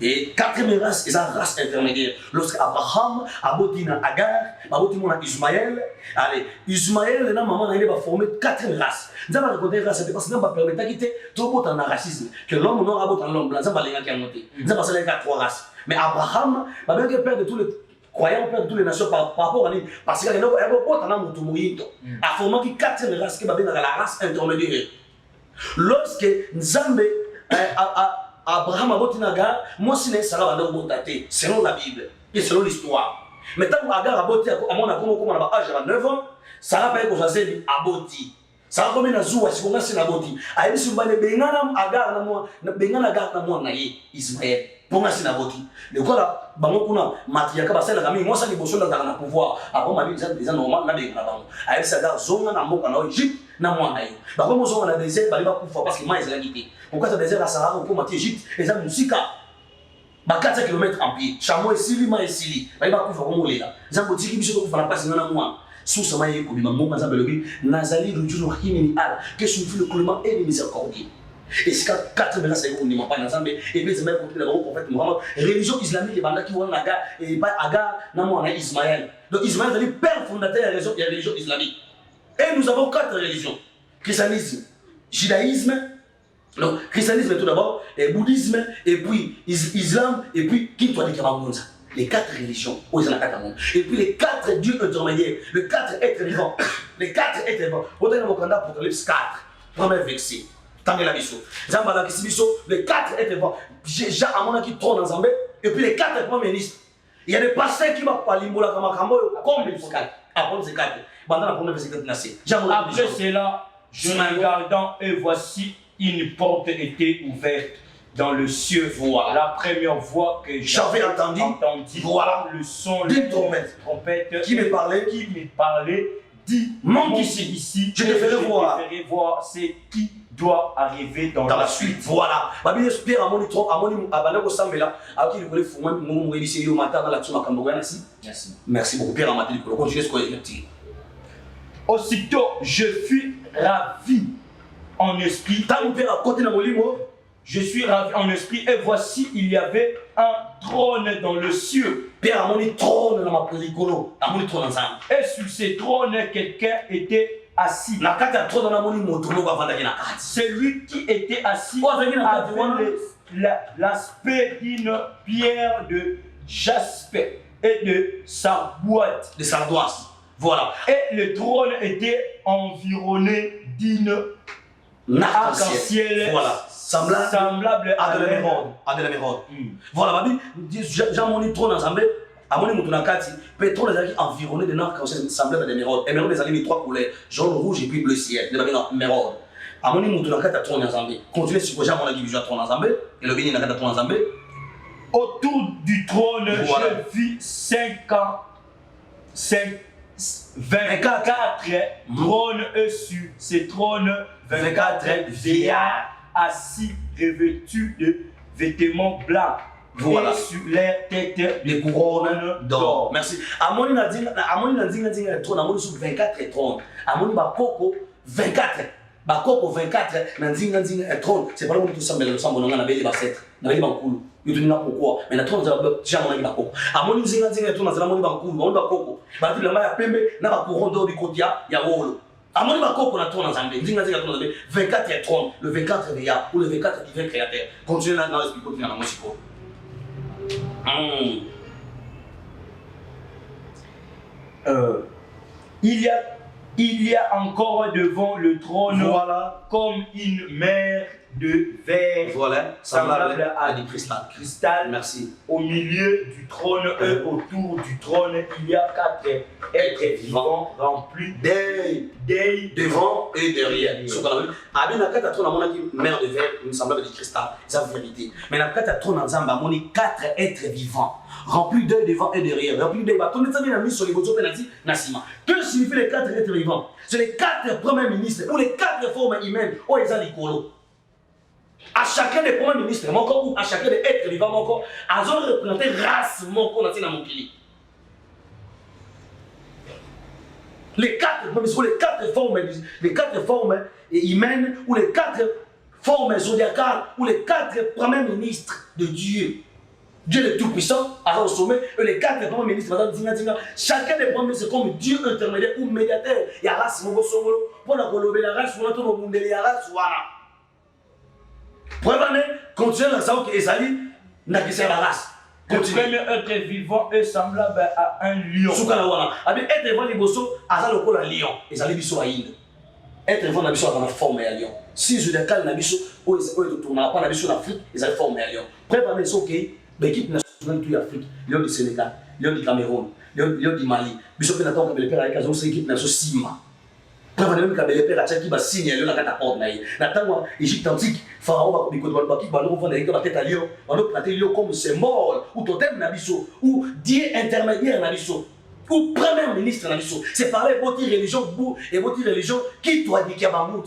Speaker 1: Et 4e race, c'est une race intermédiaire. Lorsque Abraham a botti na Agar, a botti na Ismaël, allez, Ismaël et na maman na il va former 4 races. Nzambe a raconté race parce que Nzambe permet quitter tout botte en racisme que l'homme non rabot en l'homme, Nzambe lenga qui a monté. Nzambe a sali 3 races. Mais Abraham, va bien que père de tous les croyants, père de toutes les nations par rapport à lui, parce qu'il y a a formé 4e race qui va bien dans la race intermédiaire. Lorsque Nzambe Abraham a botti na Agar, moi si ne sera pas botaté selon la Bible et selon l'histoire. Mais tant que Agar a botti à mon comme on a âge à 9 ans, Sarah paye qu'on s'asseye a botti. Sarah comme na zuwa si qu'on s'est botti. A dit sur bane bengana Agar na moi, bengana Agar na moi na Ismaël. Pour moi c'est na botti. Le quoi là, bango kuna matia ka basela kami moi ça ni bosso na pouvoir. Après ma vie déjà normal na be na bango. A dit ça Agar zonga na mboka na Égypte na moi na yo. Ba comme zonga na désert ba ba kufa parce que moi ils la quitté. Pourquoi ça désert à Sahara ou comme Égypte et ça musika. Ba 4 km en pied. Chameau et sili ma et sili. Ba ba kufa comme là. Zambo tiki biso kufa na passe na moi. Sous sama yé ko bima mo mazambe lobi nazali rujulu himini ala que souffle le clément et le miséricordieux. Et c'est 4 menaces on ne pas nazambe et puis c'est même le prophète Mohammed religion islamique et banda qui wona Agar et pas Agar na mo na Ismaël. Donc Ismaël est le père fondateur de la religion islamique. Et nous avons 4 religions. Christianisme, judaïsme, Donc, christianisme tout d'abord, et bouddhisme, et puis islam, et puis qui doit dire les 4 religions, où ils ont la 4 monde. Et puis les 4 dieux intermédiaires, les 4 êtres vivants, les 4 êtres vivants. Vous avez un Apocalypse 4, premier verset. Tangela biso. Zambala kisibiso, les 4 êtres vivants. J'ai à mon qui trône dans Zambé, et puis les 4 premiers ministres. Il y a des pasteurs qui m'ont parlé de la comme il faut 4. Après ces 4. Pendant la première verset,
Speaker 2: après cela, je regardant et voici une porte était ouverte dans le ciel.
Speaker 1: Voilà.
Speaker 2: La première voix que
Speaker 1: j'avais entendu, voilà,
Speaker 2: le son
Speaker 1: d'une trompette qui me parlait,
Speaker 2: dit
Speaker 1: monte ici, je te ferai
Speaker 2: voir ce qui doit arriver dans la suite.
Speaker 1: Voilà. Babi espère à mon tronc, à mon abana ko sambela, à qui voulait foumer mon réalisé au matin dans la tsuma kamboga nasi. Merci beaucoup Pierre Amaté pour continuer ce qu'on dit.
Speaker 2: Aussitôt je fus ravi en esprit. Je suis ravi en esprit et voici il y avait un trône dans le ciel. Et sur ce trône quelqu'un était assis. Celui qui était assis avait l'aspect d'une pierre de jaspe et de sardoise.
Speaker 1: Voilà.
Speaker 2: Et le trône était environné d'une arc-en-ciel,
Speaker 1: voilà, semblable à de l'émeraude. Voilà, babi, j'ai trône ensemble, à mon moutonakati, pétrole est environné d'un arc-en-ciel semblable à de l'émeraude. Émeraude est mis 3 couleurs, jaune, rouge et puis bleu ciel. Il y a l'émeraude. À mon moutonakati a trône ensemble. Continuez sur quoi j'ai mon avis, trône ensemble, et le béni n'a pas trône ensemble.
Speaker 2: Autour du trône, voilà. Je vis 24 trônes et sur ces trônes 24 vieillards assis revêtus de vêtements blancs. Voilà. Et sur leur tête
Speaker 1: les couronnes d'or. Merci. Amoni na dinga trône, amoni sur 24 trônes. Amoni ba koko 24. Ba koko 24 na dinga trône. C'est pas le monde tout ça mais le sang bonanga na beli ba 7. Na beli ba nkulu. Yutu nina pourquoi mais na trône za ba jamona ki ba koko. Amoni dinga trône na moni ba nkulu, ba ba koko. Ba ti le ma ya pembe na ba couronne d'or bikotia ya wolo. Amoni ba koko na trône ensemble. Dinga trône 24 trônes, le 24 veillards ou le 24 divin créateur. Continuez là dans l'esprit continue na mosiko.
Speaker 2: Il y a encore devant le trône, voilà, comme une mer de verre,
Speaker 1: voilà, semblable à du cristal. Merci.
Speaker 2: Au milieu du trône et autour du trône, il y a 4 êtres vivants remplis d'œils
Speaker 1: devant et derrière. Abi na kata trône amona ki mer de verre, il semblable à du cristal, c'est la vérité. Mais na kata trône ensemble amoni 4 êtres vivants remplis d'œils devant et derrière. Remplis d'œils. Bah, ton état bien mis sur les bozo penalty nasima. Que signifient les 4 êtres vivants? C'est les 4 premiers ministres ou les 4 formes humaines où ils ont l'icolo. À chacun des premiers ministres, ou à chacun des êtres vivants, ils ont représenté race dans mon pays. Les 4 formes humaines ou les 4 formes zodiacales ou les 4 premiers ministres de Dieu. Dieu le Tout-Puissant, à au sommet, et les 4 premiers ministres, chacun des premiers ministres, c'est comme Dieu intermédiaire ou médiateur. Il y a race, pour la colober la race, pour la monde, il y a race, voilà. Preuve année, continuez à savoir que Esaïe n'a que la race.
Speaker 2: Le premier être vivant est semblable à un lion.
Speaker 1: Soukalawana. Avec être vivant, les bossos, à le col à lion. Esaïe biso à Inde. Être vivant, n'a biso à la forme à lion. Si je décale, n'a biso, où ils tournent pas, n'a biso en Afrique, ils ont forme à lion. Preuve année, c'est ok. L'équipe nationale de l'Afrique, lion du Sénégal, lion du Cameroun, lion du Mali. Biso que n'attend que le père avec la zone, c'est l'équipe nationale Sima. Preuve année, même que le père a qui va signer lion la cataporde. N'attend Égypte antique. Pharaon va tête à lion, on va planter lion comme symbole, ou totem nabiso, ou Dieu intermédiaire nabiso, ou premier ministre nabiso. C'est par les beautés religion qui doit dire qu'il y a Mamout.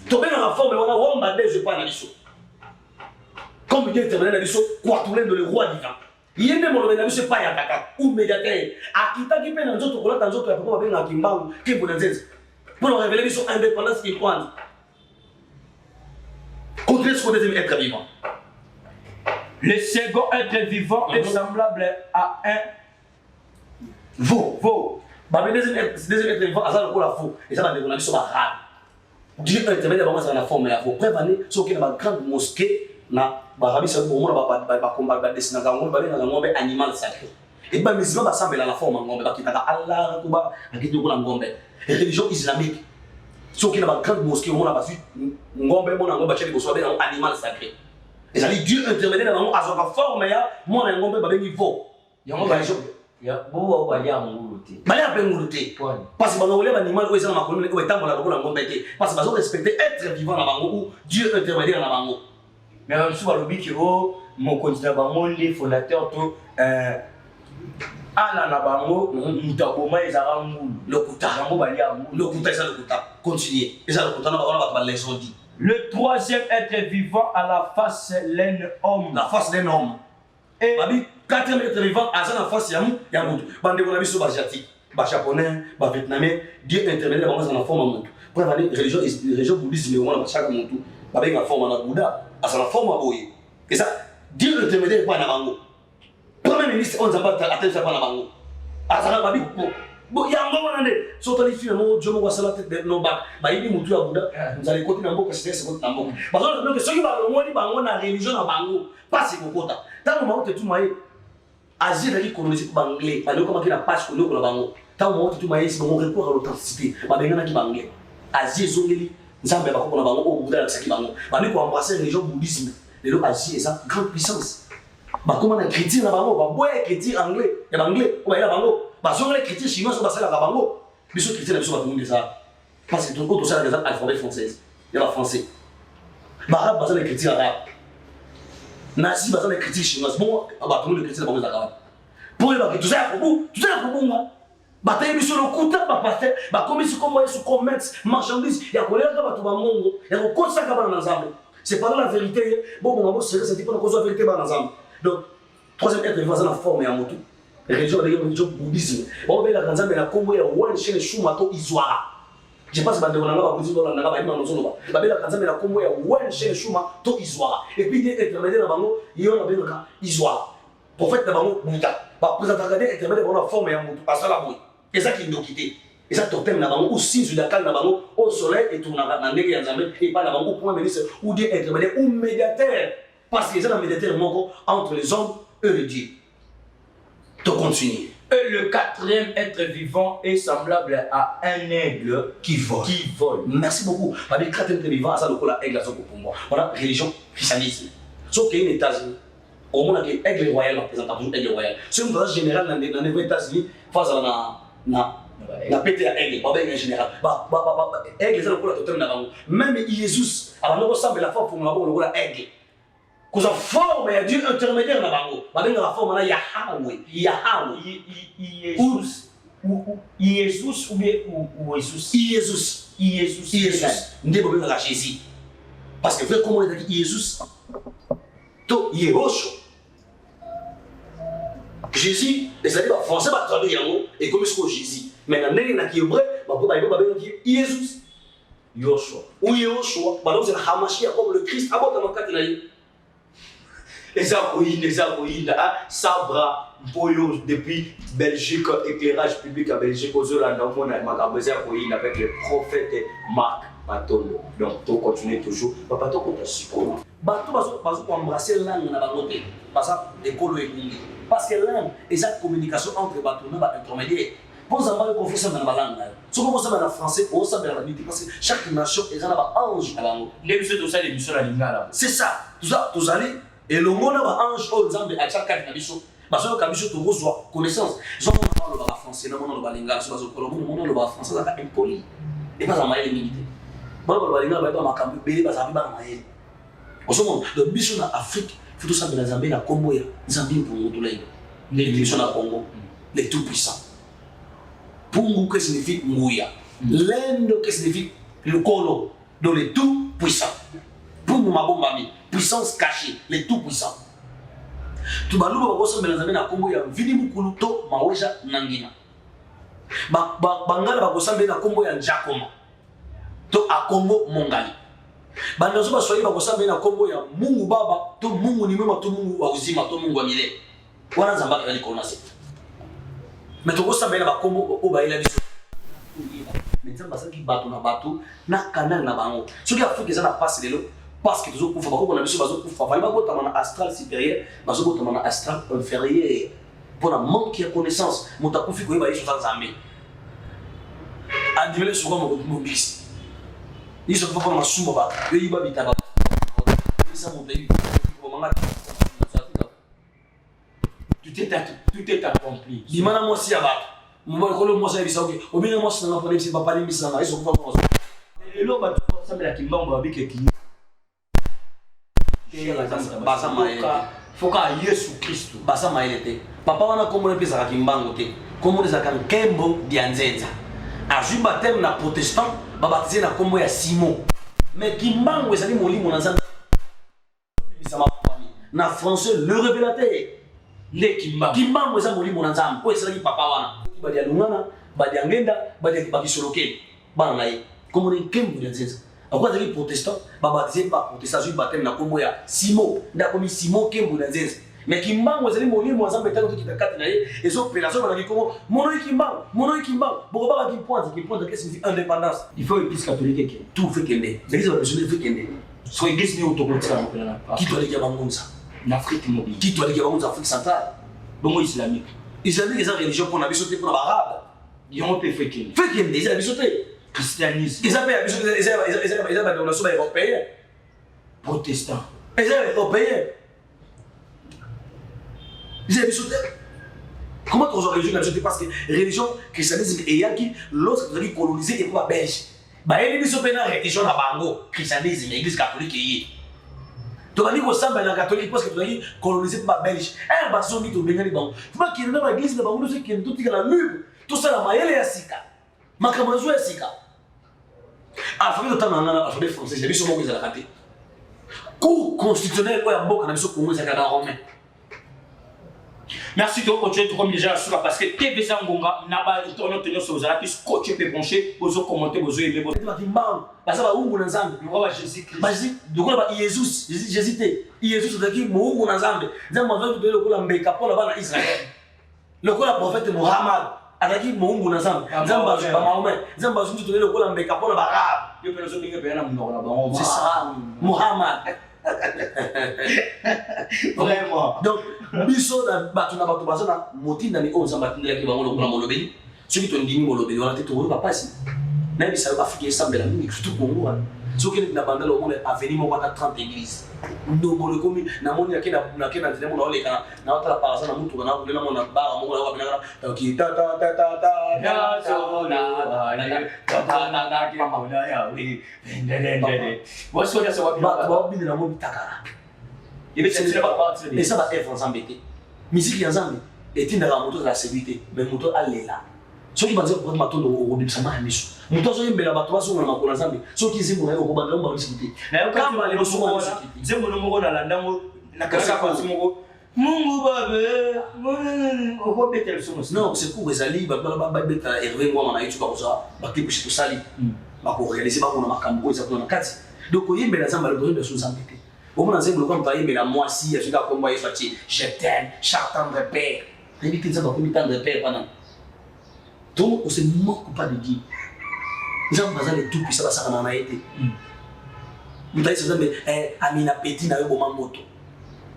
Speaker 1: Tu bien dans la forme, on va dire je pas nabiso. Comme Dieu intermédiaire nabiso, quoi tout le roi divin. Il y a des moments où je pas yataka ou médiateur. Akita qui peine dans d'autres couleurs dans d'autres pour pas bien Kimbangu qui vous le pour nous révéler sur indépendance qui croit. Continuez sur le deuxième être vivant.
Speaker 2: Le second être vivant est semblable à un
Speaker 1: veau. Le deuxième être vivant, ça le la veau. Et ça va dérouler sur la rade. Dieu intermédiaire bango na forme ya faut prévenir ceux qui na grande mosquée na barabi sa bomona ba combat ba desina ka ngombe ba na ngombe animal sacré et ba musulman ba sambela la forme ngombe ba kitaka Allah ko ba akiti ko na ngombe religion islamique ceux qui na grande mosquée on a pas vu ngombe mona ngombe cheli ko so ba animal sacré et ça dit Dieu intermédiaire bango azoka forme ya mona ngombe ba bengi fo
Speaker 2: yango ba ya bo ba ya nguluti
Speaker 1: ba ya nguluti parce que bango le ba animal ko eza na makolo ko etambola ko na ngombe te parce que bazo respecter être vivant na bango ou Dieu intermédiaire na bango.
Speaker 2: Mais même si on dit que mon continent bango les fondateurs to ala na bango mutaboma ezara ngulu
Speaker 1: lokuta
Speaker 2: bango bali ya ngulu
Speaker 1: lokuta eza lokuta continuer eza lokuta na bango ba leçon dit.
Speaker 2: Le troisième être vivant à la face l'un homme.
Speaker 1: La face d'un homme. Et babi quatrième être vivant à la face ya mutu. Bande ko na biso ba asiatique, ba japonais, ba vietnamien, Dieu intermédiaire bango na forme mutu. Pour la religion bouddhisme on a chaque mutu. Ba benga forme na Bouddha. À la forme à boyer. Et ça, Dieu le témédé pas na bango. Premier ministre, on s'abat à tête pas na bango. À ça, babi, bon, y'a un moment donné, sur les films, mon Dieu, moi, ça la tête de nos bacs. Bah, il dit, mon Dieu, à Bouddha, vous allez continuer à m'en c'est ce qu'on t'en parce que ceux qui parlent, moi, dit, bango, na religion, na bango, pas si beaucoup. Tant que moi, tu m'as dit, Asie, la vie colonisée pour anglais, bah, nous, comment qu'il a pas ce qu'on a bango. Tant que moi, tu m'as dit, c'est mon recours à l'authenticité. Bah, ben, il y en a qui banglais. Asie, zongeli. Nzambe ba ko na bango o Bouddha la saki bango ba ni ko embrasser religion bouddhisme les lo Asie ça grande puissance ba comment na chrétien na bango ba boye chrétien anglais ya anglais o ba ya bango ba so les chrétiens chinois so ba sala ka bango biso chrétien na biso ba tout ça parce que tout ça les alphabet française ya ba français ba arabe ba ça les chrétiens arabes nazi ba ça les chrétiens chinois bon ba tout le chrétien na bango za ka pour ba tout ça pour nga bataille biso lokuta ba pasteur ba komisi comme moyen sur commerce marchandise ya koleka ba to ba mongo ya ko kosa ka ba na nzambe c'est pas la vérité bon c'est ça dit pas ko zo vérité ba na nzambe donc troisième être vivant na forme ya motu religion de religion bouddhisme bon be la nzambe na kombo ya one chaîne shuma to izwara je pense ba de na ba bouddhisme na ba ima nozo ba be la nzambe na kombo ya one chaîne shuma to izwara et puis des intermédiaire na bango yo na be na izwara prophète na bango Bouddha ba présenter des intermédiaire na forme ya motu asala boy. Et ça qui nous quitte. Et ça totem na bango aussi sur la canne na bango au soleil et tourna na ndenge ya nzambe et pas na bango point ministre ou des intermédiaire ou médiateur parce que c'est un médiateur moko entre les hommes et le Dieu. To continue.
Speaker 2: Et le quatrième être vivant est semblable à un aigle
Speaker 1: qui vole. Merci beaucoup. Parce que le quatrième être vivant ça le cola aigle ça pour moi. On a religion christianisme. Sauf qu'il y a les États-Unis. Au moins que aigle royal représente toujours aigle royal. C'est une chose générale dans les États-Unis face à na pété ya aigle ba ben en général ba aigle ça le cola totem na bango même Jésus avant de ressembler la forme pour la le cola aigle cause forme ya Dieu intermédiaire na bango ba ben la forme na Yahweh
Speaker 2: Jésus ou bien ou
Speaker 1: Jésus ndebo ben la Jésus parce que frère comment il a dit Jésus to Yehoshua Jésus, les alliés français vont traduire et comme ce que Jésus. Mais dans les gens qui sont vrais, Jésus, Yoshua. Ou Yoshua, c'est le Hamashiach comme le Christ. Ah bon, dans le cas de les Akoïnes, Sabra, Boyo, depuis Belgique, éclairage public à Belgique, aux Hollandais, on a besoin avec le prophète Marc Matondo. Donc, tu continues toujours. Papa, tu continues support. Bateau, parce qu'on embrasser la langue dans la beauté. Parce que l'école est liée. Parce que langue, et cette communication entre bateaux, nous, intermédiaire. Pour ça, on va confesser dans la langue. Si on pense en français, on sait la vérité. Parce que chaque nation est un ange à la langue.
Speaker 2: Les missions, tout ça, les missions, la lingala.
Speaker 1: C'est ça. Tout ça, tous allez. Et le monde a un ange aux Zambie à chaque cas de mission. Parce que quand tu reçois connaissance, je parle le français, non, non, le lingala, sur le monde, le français, ça va impoli. Et pas en maille limité. Bon, le lingala, va pas ma bébé, ça va pas maille. Au second, le mission en Afrique, il faut tout ça de la Zambie, la Congo, Zambie pour nous tous les missions à Congo, les tout puissants. Pungu, que signifie Mouya. L'Inde, que signifie le Kolo, donc les tout puissants. Pungu Mabombami, puissance cachée, les tout puissants. Tu vas nous voir dans la Congo, il y a Vini Mukuluto, Maweja Nangina. Bangala va dans la Congo, il y a Njakoma. To a Congo Mongali. Bandazo ba soyi ba kosambe na kombo ya Mungu Baba to Mungu ni mwema to Mungu wa uzima to Mungu wa milele. Wana zambaka yani kona se. Mais to kosambe na ba kombo o ba ila biso. Mais nzambe asaki bato na bato na canal na bango soki afrique eza na passe lelo parce que tozokufa bakobona biso bazokufa fali babotama na astral supérieur bazobotama na astral inférieur mpona manque ya connaissance moto akufi koyeba yesu aza nzambe andimele soka mobisi yesu akufa mpona masumba ba yoyiba bitaka isa moto yebimanga
Speaker 2: tout est accompli.
Speaker 1: Bimana mwasi ya bato. Mwa kolo mwasi ya bisaoke. Obina mwasi na pone bisi papa ni bisi na iso kufa mwasi.
Speaker 2: Lelo ba sambela kimbango babike ki.
Speaker 1: Basa maele.
Speaker 2: Foka Yesu Kristo.
Speaker 1: Basa maele te. Papa wana komo pesa kimbango te. Komo za kan kembo dia nzenza. Azui baptême na protestant babatize na kombo ya Simon. Mais kimbango ezali molimo na nzanda. Na français le révélateur.
Speaker 2: Le
Speaker 1: kimbango eza molimo na nzambe po esalaki papa wana badia lungana badia ngenda badia bakisoloke bana na ye comme on kembo ya nzenza akwa zali protestant babatize ba protestant ju baptême na kombo ya Simon nda komi Simon kembo ya nzenza mais kimbango ezali molimo na nzambe tango tukikakati na ye ezopelation bana kikomo mono kimbango boko baka ki pointe qu'est-ce que signifie indépendance
Speaker 2: il faut église catholique qui
Speaker 1: tout fait kende l'église va besoin de fait kende
Speaker 2: so église ni automatique na kopela na
Speaker 1: qui doit aller à Bangonza
Speaker 2: en Afrique mobile
Speaker 1: qui doit aller à Afrique centrale
Speaker 2: bongo islamique
Speaker 1: eza religion pour na biso te pour na barabe
Speaker 2: yon peut faire qui
Speaker 1: fait qu'il eza biso te
Speaker 2: christianisme
Speaker 1: eza pe biso eza ba nation ba européen
Speaker 2: protestant
Speaker 1: eza européen eza biso te comment tu religion na biso te parce que religion christianisme et yaki lorsque tu as colonisé et pour belge ba yeli biso pe na religion na bango christianisme église catholique yi tu vas dire que ça est catholique parce que tu as colonisé par belge un bâtiment qui te bengani bango tu vas qu'il y a l'église de bango c'est qui tout dit la lube tout ça la maïle ya sika makamazo ya sika afrique de temps na alphabet français j'ai vu sur mon la raté cours constitutionnel ou ya mboka na biso kongo za kana romain.
Speaker 2: Merci de continuer tout comme déjà sur parce que TV Zangonga n'a pas tenir sur vous allez scotcher peut brancher vous commenter vous aimer vous
Speaker 1: basa ba ungu na nzambe
Speaker 2: wa Jésus Christ
Speaker 1: basi dokola ba Jésus te Jésus taki mungu na nzambe nzambe mavatu de lokola mbeka pona bana Israël lokola prophète Muhammad ataki mungu na nzambe nzambe ba Mahomet nzambe azundi to lokola mbeka pona ba Arab
Speaker 2: yo pena zo ninge pena munoko na bango
Speaker 1: c'est ça Muhammad
Speaker 2: vraiment
Speaker 1: donc biso na batu bazana motinda ni onza batindela ki bango lokola molobeli soki to ndimi molobeli wana te to ba pasi na bisa Afrique sambela mingi surtout Congo soki na bandala au monde avenir mo bata 30 églises ndo molo komi na moni akena ndemo na ole kana na wata par exemple mutu na kulela mona bara mo na bina ki ta
Speaker 2: ya so na ki mama na ya we ndende waso ya sawa
Speaker 1: ba bina mo bitakara
Speaker 2: ibe tsela ba parti
Speaker 1: et ça va être ensemble été musique ya nzambe etinda ka moto la sécurité mais moto alela soki banze ko matondo obimisa mahamiso moto azo yembela bato baso na makona nzambe soki zimbo na yo ko bandela mba bisikite
Speaker 2: na yo kamba le boso mo zembo no moko na landango na kasa kwa moko mungu babe ko betel somo
Speaker 1: non c'est pour ezali ba beta Hervé ngwa na YouTube ko ça ba kibushi to sali ba ko réaliser ba kona makambo za kuna kati donc yembela nzambe le besoin de sous nzambe te au moins nzembo ko mpa yembela moi si afika ko mwa yefati je t'aime chartant de père et dit nzambe ko mitande de père pendant donc on se moque pas de Dieu. Nzambe azali tout puissant basaka na été. Mutaisi nzambe amina petit na yo boma moto.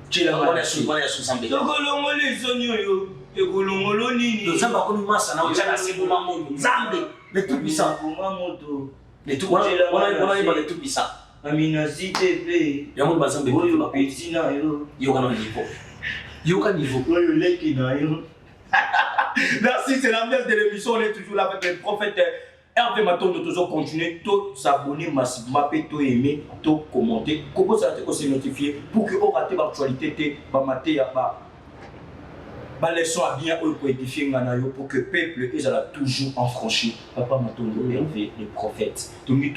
Speaker 1: Chela ngwana ya susambe.
Speaker 2: Lokolongo lezonyo yo, ekolongo nini.
Speaker 1: Nzambe akomi masa na uchana siboma moto. Nzambe le tout puissant.
Speaker 2: Boma moto.
Speaker 1: Le tout on le tout puissant.
Speaker 2: Amina zitepe.
Speaker 1: Ya mo bazambe
Speaker 2: oyo ba petit na yo.
Speaker 1: Yo kana niveau. Yo kana niveau.
Speaker 2: Oyo leki na yo. Merci, c'est l'ambiance de l'émission. On est toujours là avec le prophète Hervé Maton. Nous toujours continuer, tout s'abonner massivement, tout aimer, tout commenter. Comment ça va se notifier pour que vous ratez l'actualité, les leçons à bien édifier pour que le peuple est toujours en franchi. Papa Maton, Hervé, le prophète. Tout le monde,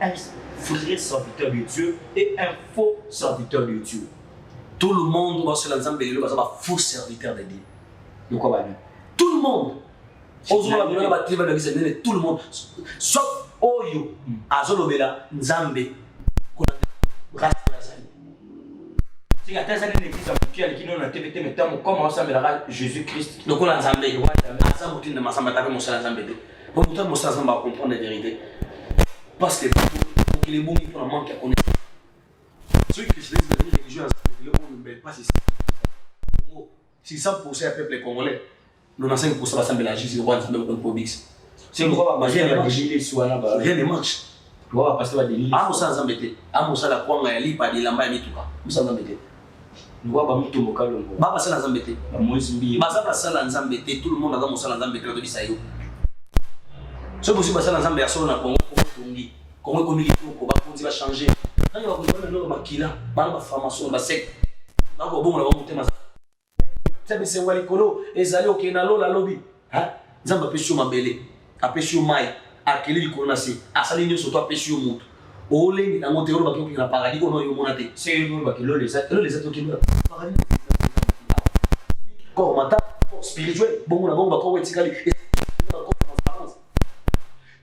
Speaker 2: un vrai serviteur de Dieu et un faux serviteur de Dieu.
Speaker 1: Tout le monde va se lancer en bénévole parce que faux serviteur de Dieu.
Speaker 2: De quoi va
Speaker 1: tout le monde. Tout le monde. Sauf Oyo, Azolobela, Nzambe.
Speaker 2: C'est à tes années d'église. qui a l'équipe on a TVT mais tant comment ça me Jésus-Christ.
Speaker 1: Donc on a Zambé. Ça motive de ma samba taper mon salaire Zambé. Bon pourtant mon salaire Zambé va comprendre la vérité. Parce que pour qu'il est bon il faut la manque à connaître. Ceux qui se laissent les religieux le monde ne pas si 100% du peuple congolais, 95% va s'embellir juste le roi de Zambé contre Bix.
Speaker 2: C'est le roi
Speaker 1: rien ne marche.
Speaker 2: Rien
Speaker 1: ne marche.
Speaker 2: Le roi va passer par des lignes.
Speaker 1: Ah mon salaire Zambé. Ah mon salaire quoi ngai li pa di lamba mi tuka. Mon salaire Zambé.
Speaker 2: Nous avons tout le monde.
Speaker 1: Baba sala Zambé. Bazaba sala Zambé, tout le monde a dans sala Zambé que bisa yo. Ce possible sala Zambé solo na Congo Kongi. Congo comme il faut ba konzi va changer. Quand il va comprendre le makila, ba formation ba sec. Na ko bomo na ba mutema. Tebe se wali kolo ezali okena lo la lobby. Hein? Zamba pesho mabele. A pesho mai, akeli likolo na se. Asali nyo soto a pesho mutu. Ole na ngote ro ba ko na paradis ko no yo monate.
Speaker 2: C'est nous ba kilo les autres qui nous
Speaker 1: paradis. Corps mental, corps spirituel, bon na bon ba ko wetikali.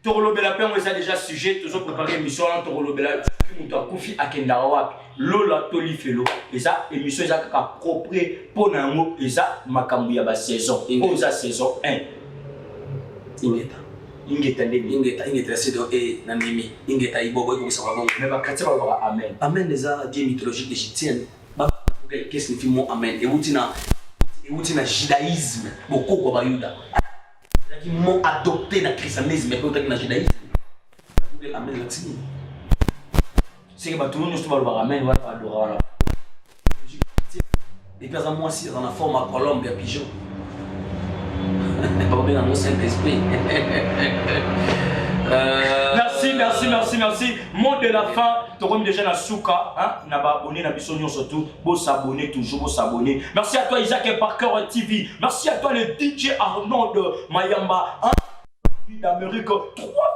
Speaker 2: Torolobela pe on est déjà sujet toujours préparé émission en Torolobela qui nous a confié à Kendarawa Lola Tolifelo et ça émission ça ka propre pour nango et ça makambu ya ba saison pour sa saison 1 ingeta
Speaker 1: saison et nandimi ingeta ibobo ko sa bongo
Speaker 2: mais ba katia ba amen
Speaker 1: amen les a dieu mythologique égyptien ba qu'est-ce que signifie mot amen et utina judaïsme beaucoup ko ba yuda qui m'ont adopté dans le christianisme, mais pas dans le judaïsme.
Speaker 2: C'est que tout le monde nous ramène, on va adorer.
Speaker 1: Et puis, moi aussi, dans la forme à colombe et à pigeon. Pas bien dans mon Saint-Esprit.
Speaker 2: Merci. Mot de la fin, tu as déjà la souka, hein? N'a pas abonné, n'a pas sonné surtout. Bon s'abonner, toujours s'abonner. Merci à toi Isaac et Parker TV. Merci à toi le DJ Arnaud de Mayamba. D'Amérique, 3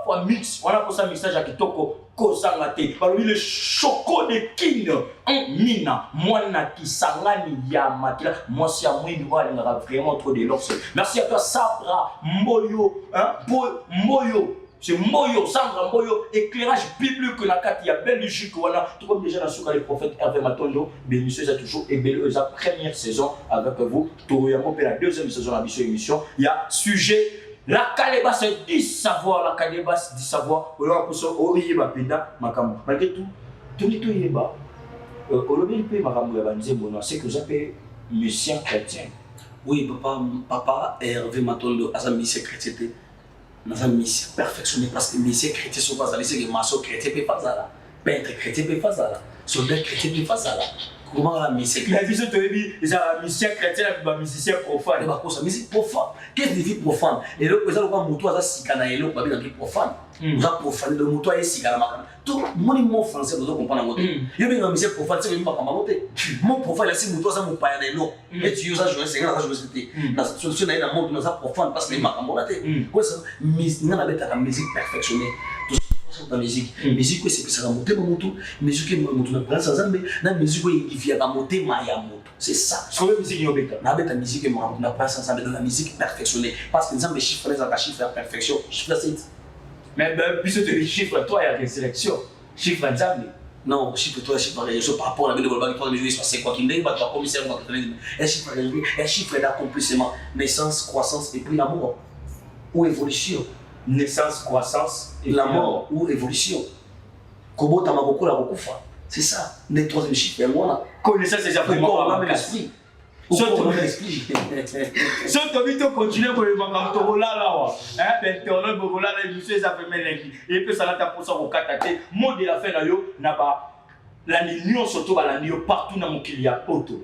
Speaker 2: fois mix. Voilà pour ça mixage à Kitoko. Kozangate. Parmi le choco de King. Nina. Moana Kisangani Yamakila. Moi, si à moi, il y aura vraiment trop de l'ours. Merci à toi Sabra Moyo. Moyo. C'est Moyo, Sandra Moyo, éclairage biblique que la carte, il y a Belgique, voilà, tout comme déjà dans ce cas, le prophète Hervé Matondo, bénissez a toujours et belle la première saison avec vous, Touyamo, la deuxième saison de la émission, il y a sujet, la calebasse du savoir, la calebasse du savoir, on va pour ça, Oyeba Penda, Makamou. Malgré tout, tout le monde Oyeba, Olobi Pe Makamou Yabanze Bono, c'est que j'appelle Lucien Chrétien.
Speaker 1: Oui, papa Hervé Matondo, à sa mission chrétienté. Dans sa mission perfectionnée parce que mission chrétien sont pas allés, c'est que maçon chrétien peut pas ça là, peintre chrétien peut pas ça là, soldat chrétien peut pas ça là. Comment la mission chrétienne?
Speaker 2: La vision te dit, la mission chrétienne est musicien profane.
Speaker 1: Et bah quoi ça, musique profane. Qu'est-ce que signifie profane? Et là, vous allez voir mon toit ça sikana et là, vous allez profane. Vous allez profane le moto est sikana makana. Tout mon mot français vous allez comprendre moto. Il y a bien un musique profane, c'est même pas comme moto. Mon profane là c'est moto ça mon païen et non. Et tu uses ça jouer, c'est là ça jouer c'était. La solution là dans monde dans ça profane parce que les makamo là t'es. Quoi ça? Musique n'a pas la musique perfectionnée. La musique, musique c'est que ça va monter mon moto, musique qui monte dans place ça mais la musique qui vient à monter ma moto, c'est ça.
Speaker 2: Sur la musique il y a
Speaker 1: la musique qui monte dans place ça dans la musique perfectionnée parce que nous les chiffres les à chiffres à perfection, chiffre c'est.
Speaker 2: Mais puisque tu les chiffres toi il y a des sélections, chiffres ensemble.
Speaker 1: Non, chiffre toi chiffre par rapport à la globale toi les c'est quoi qui n'est pas toi commissaire quoi un chiffre d'accomplissement, naissance, croissance et puis la mort ou évolution.
Speaker 2: Naissance, croissance
Speaker 1: et la mort ou évolution. Kobo tamaboko la rokufa. C'est ça. Les troisième chiffre et moi.
Speaker 2: Connaissance c'est après
Speaker 1: corps l'âme et l'esprit.
Speaker 2: L'esprit. Si tu continuer pour le mangamto là hein l'internet bogola là monsieur ça fait melengi et puis ça là ta pour ça au katate mot de la fin là yo na ba la union surtout ba la nio partout na mokili ya poto.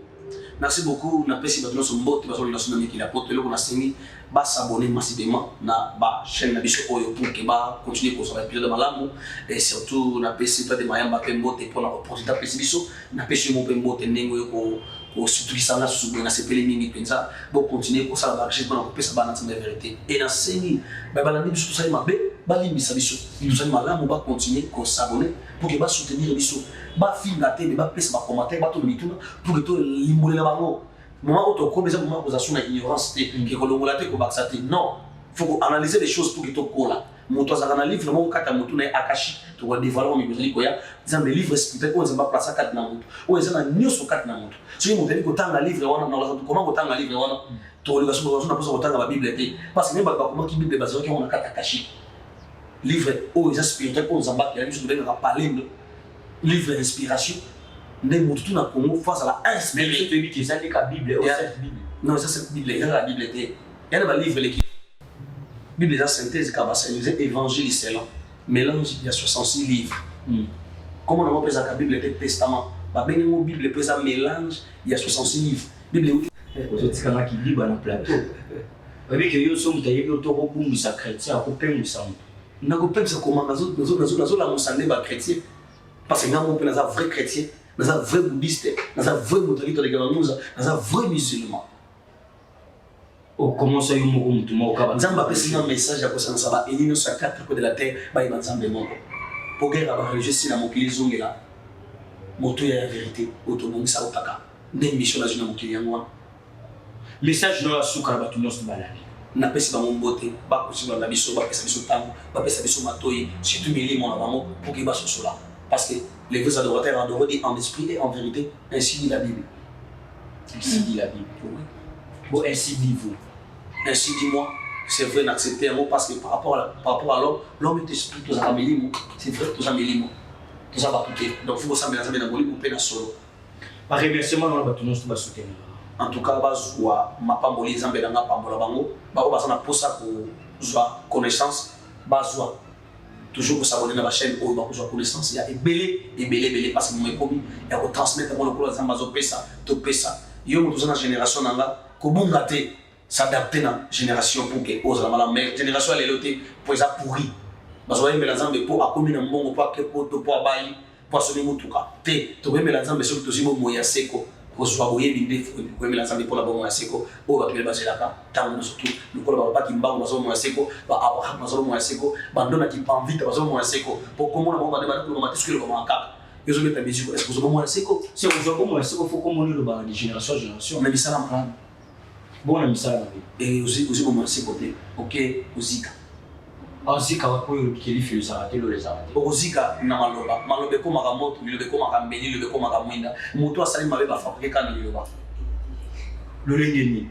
Speaker 1: Merci beaucoup. Na pesi ba noso mbote ba solo national mokili ya poto le ko na semi ba s'abonner massivement na ba chaîne na biso oyo pour que ba continuer ko sur épisode de malamu et surtout na pesi pas de mayamba pe mbote pour na opportunité pesi biso na pesi mo pe mbote nengo ko surtout kisanga susu na sepele mingi penza bo continuer ko sala ba recherche pour na pesa ba na tsamba vérité et na semi ba ba na biso sala mabe ba limbisa biso nous sala malamu ba continuer ko s'abonner pour que ba soutenir biso ba finga te ba pesa ba commentaire ba to mituna pour que to limbolela bango moment où tu as moment où tu as une ignorance que tu as non, il faut analyser les choses pour que tu aies moto azaka na livre moko kata moto na akashi to ko dévoiler mais bezali ko ya nzambe livre spirituel ko nzamba place kata na moto o ezana nyoso kata na moto so moto ali ko tanga livre wana na comment ko tanga livre wana to li kaso na posa ko tanga ba bible te parce que même ba comment ki bible bazo ki on kata akashi livre o eza spirituel ko nzamba ki ali so de parler livre inspiration ndé moto tout na Congo face à la inspiration
Speaker 2: tu dis que ça n'est qu'à bible ou cette bible
Speaker 1: non ça c'est bible il y a la bible il y a ba livre l'équipe Bible est la synthèse kabasalisée évangile c'est là mélange il y a 66 livres comment on appelle ça la Bible est testament ba bengi mo Bible peut ça mélange il y a 66 livres Bible
Speaker 2: aujourd'hui quand qui dit dans plateau avec que yo somme taye yo to ko bungisa chrétien ko pengisa
Speaker 1: na ko pengisa comment nazo la mosande ba chrétien parce que ngamo pe na vrai chrétien na vrai bouddhiste na vrai motorito de gamuza na vrai musulman.
Speaker 2: Oh, comment ça, il m'a dit
Speaker 1: Nzamba pèse un message à cause de ça. Il y a 4 côtés de la terre, bah il m'a dit Nzamba. Pour guerre, bah religieux si la mokili zongela. Moto ya vérité, autonomie ça otaka. Des missions dans une mokili yango.
Speaker 2: Message dans la souka ba tout nos balade.
Speaker 1: Na pèse ba mombote, ba ko si na biso, ba pèse biso tango, ba pèse biso matoyi, surtout mili mon avant pour qu'il ba sur cela. Parce que les vrais adorateurs adorent en esprit et en vérité, ainsi dit la Bible.
Speaker 2: Ainsi dit la Bible. Bon, ainsi dit vous.
Speaker 1: Ainsi dis-moi, c'est vrai d'accepter un mot parce que par rapport à l'homme, l'homme est esprit, tous à Mélimo. C'est vrai, tous à Mélimo. Tous à Bakouté. Donc il faut que ça me lance dans le monde solo.
Speaker 2: Par remerciement, on va tout nous soutenir.
Speaker 1: En tout cas, bazoua ma pamboli zambe danga pambola bango, ba ko basana posa ko zwa connaissance, bazoua toujours pour s'abonner à la chaîne ou ba ko zwa connaissance, il y a belé parce que moi komi ya ko transmettre mon ko zamba zo pesa, to pesa. Yo mo tozana génération nanga ko bunga te s'adapter à la génération pour que ose la mais génération elle est lotée pour ça pourri parce que les gens pour à commune mbongo pour que pour bayi pour se mutuka te to que les gens sur to zibo moya seko pour soit boye binde pour les gens pour la moya seko o ba que basé là tant surtout le ko ba ki mbango bazo moya seko ba abraham bazo moya seko ba ndona ki pan vite bazo moya seko pour comment on va débattre pour matisque le comment cap ils ont mis ta musique est-ce que vous moya seko
Speaker 2: c'est vous moya seko faut comment le ba de génération en génération
Speaker 1: on a mis ça là
Speaker 2: bon misala
Speaker 1: et aussi comment c'est côté ok uzika
Speaker 2: uzika wapo kili filosa te lo les arrêter
Speaker 1: uzika na maloba ko makamoto lilobe ko makambeli lilobe ko makamwinda moto asali mabe ba fabriquer kana liloba
Speaker 2: le lengeni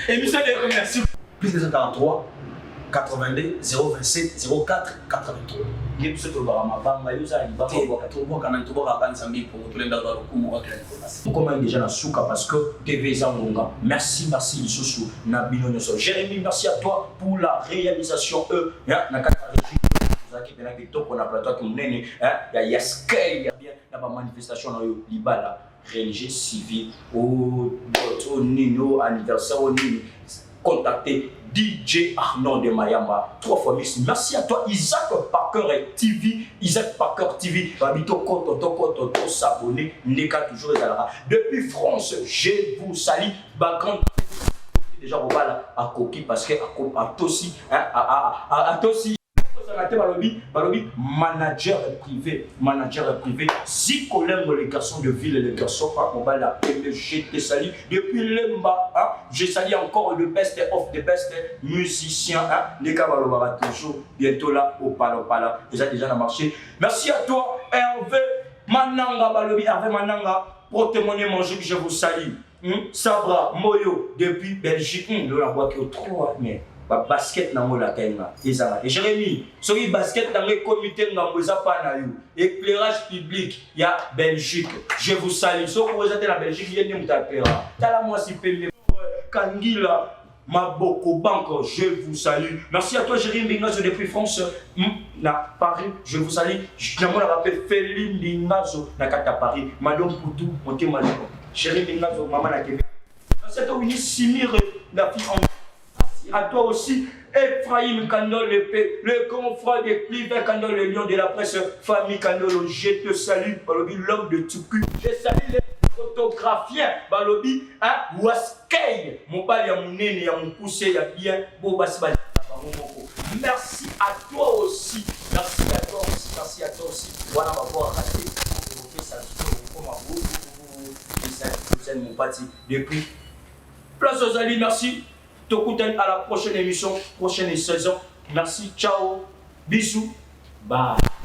Speaker 2: et monsieur les merci
Speaker 1: plus de 143 82 027 04 83
Speaker 2: yep ce programme mabanga yoza ni ba
Speaker 1: ko kana to ba kan sambi pour to lenda ba ko mo ka
Speaker 2: on commence déjà na souka parce que TV Zangonga merci Lisusu na bino nyoso Jérémy merci à toi pour la réalisation na kata zaki bena kitoko na plateau qui munene ya yaskay ya bien na ba manifestation na yo libala religieux civil au nino anniversaire au nino contacter DJ Arnaud de Mayamba. 3 fois merci à toi Isaac Parker TV. Isaac Parker TV. Babito Koto s'abonner. Neka toujours les alara. Depuis France, je vous salue. Bagan déjà on va à Koki parce que à Tossi à Tossi Balobi manager privé Zikolem les garçons de ville et les garçons on va l'appeler je te salue depuis Lemba je salue encore le best of the best musiciens les Kabalobara toujours bientôt là au Pala vous êtes déjà dans le marché merci à toi Hervé Mananga Balobi Hervé Mananga porte-monnaie manger que je vous salue Sabra Moyo depuis Belgique le la voix qui est trop mais basket na mola kenga ezala et Jérémy soki basket dans le comité ngamboza pa na yo éclairage public ya Belgique je vous salue so vous êtes la Belgique yende mutapera tala moi si pembe Kangila Maboko Banque je vous salue merci à toi Jérémy Bingazo depuis France na Paris je vous salue je me rappelle Féline Bingazo na kata Paris Madame Poutou monté Malako Jérémy Bingazo maman na Québec merci à toi Winnie Simire la fille en à toi aussi, Ephraim Kandol, le grand frère de Clive Kandol, le lion de la presse, famille Kandol, je te salue, Balobi, l'homme de Tuku, je salue les photographiens, Balobi, Waskei, mon père, mon nez, mon poussé, il y a bien, merci à toi aussi, voilà, on va voir rater, mon parti, depuis, place aux alliés, merci. À la prochaine émission, prochaine saison. Merci, ciao. Bisous. Bye.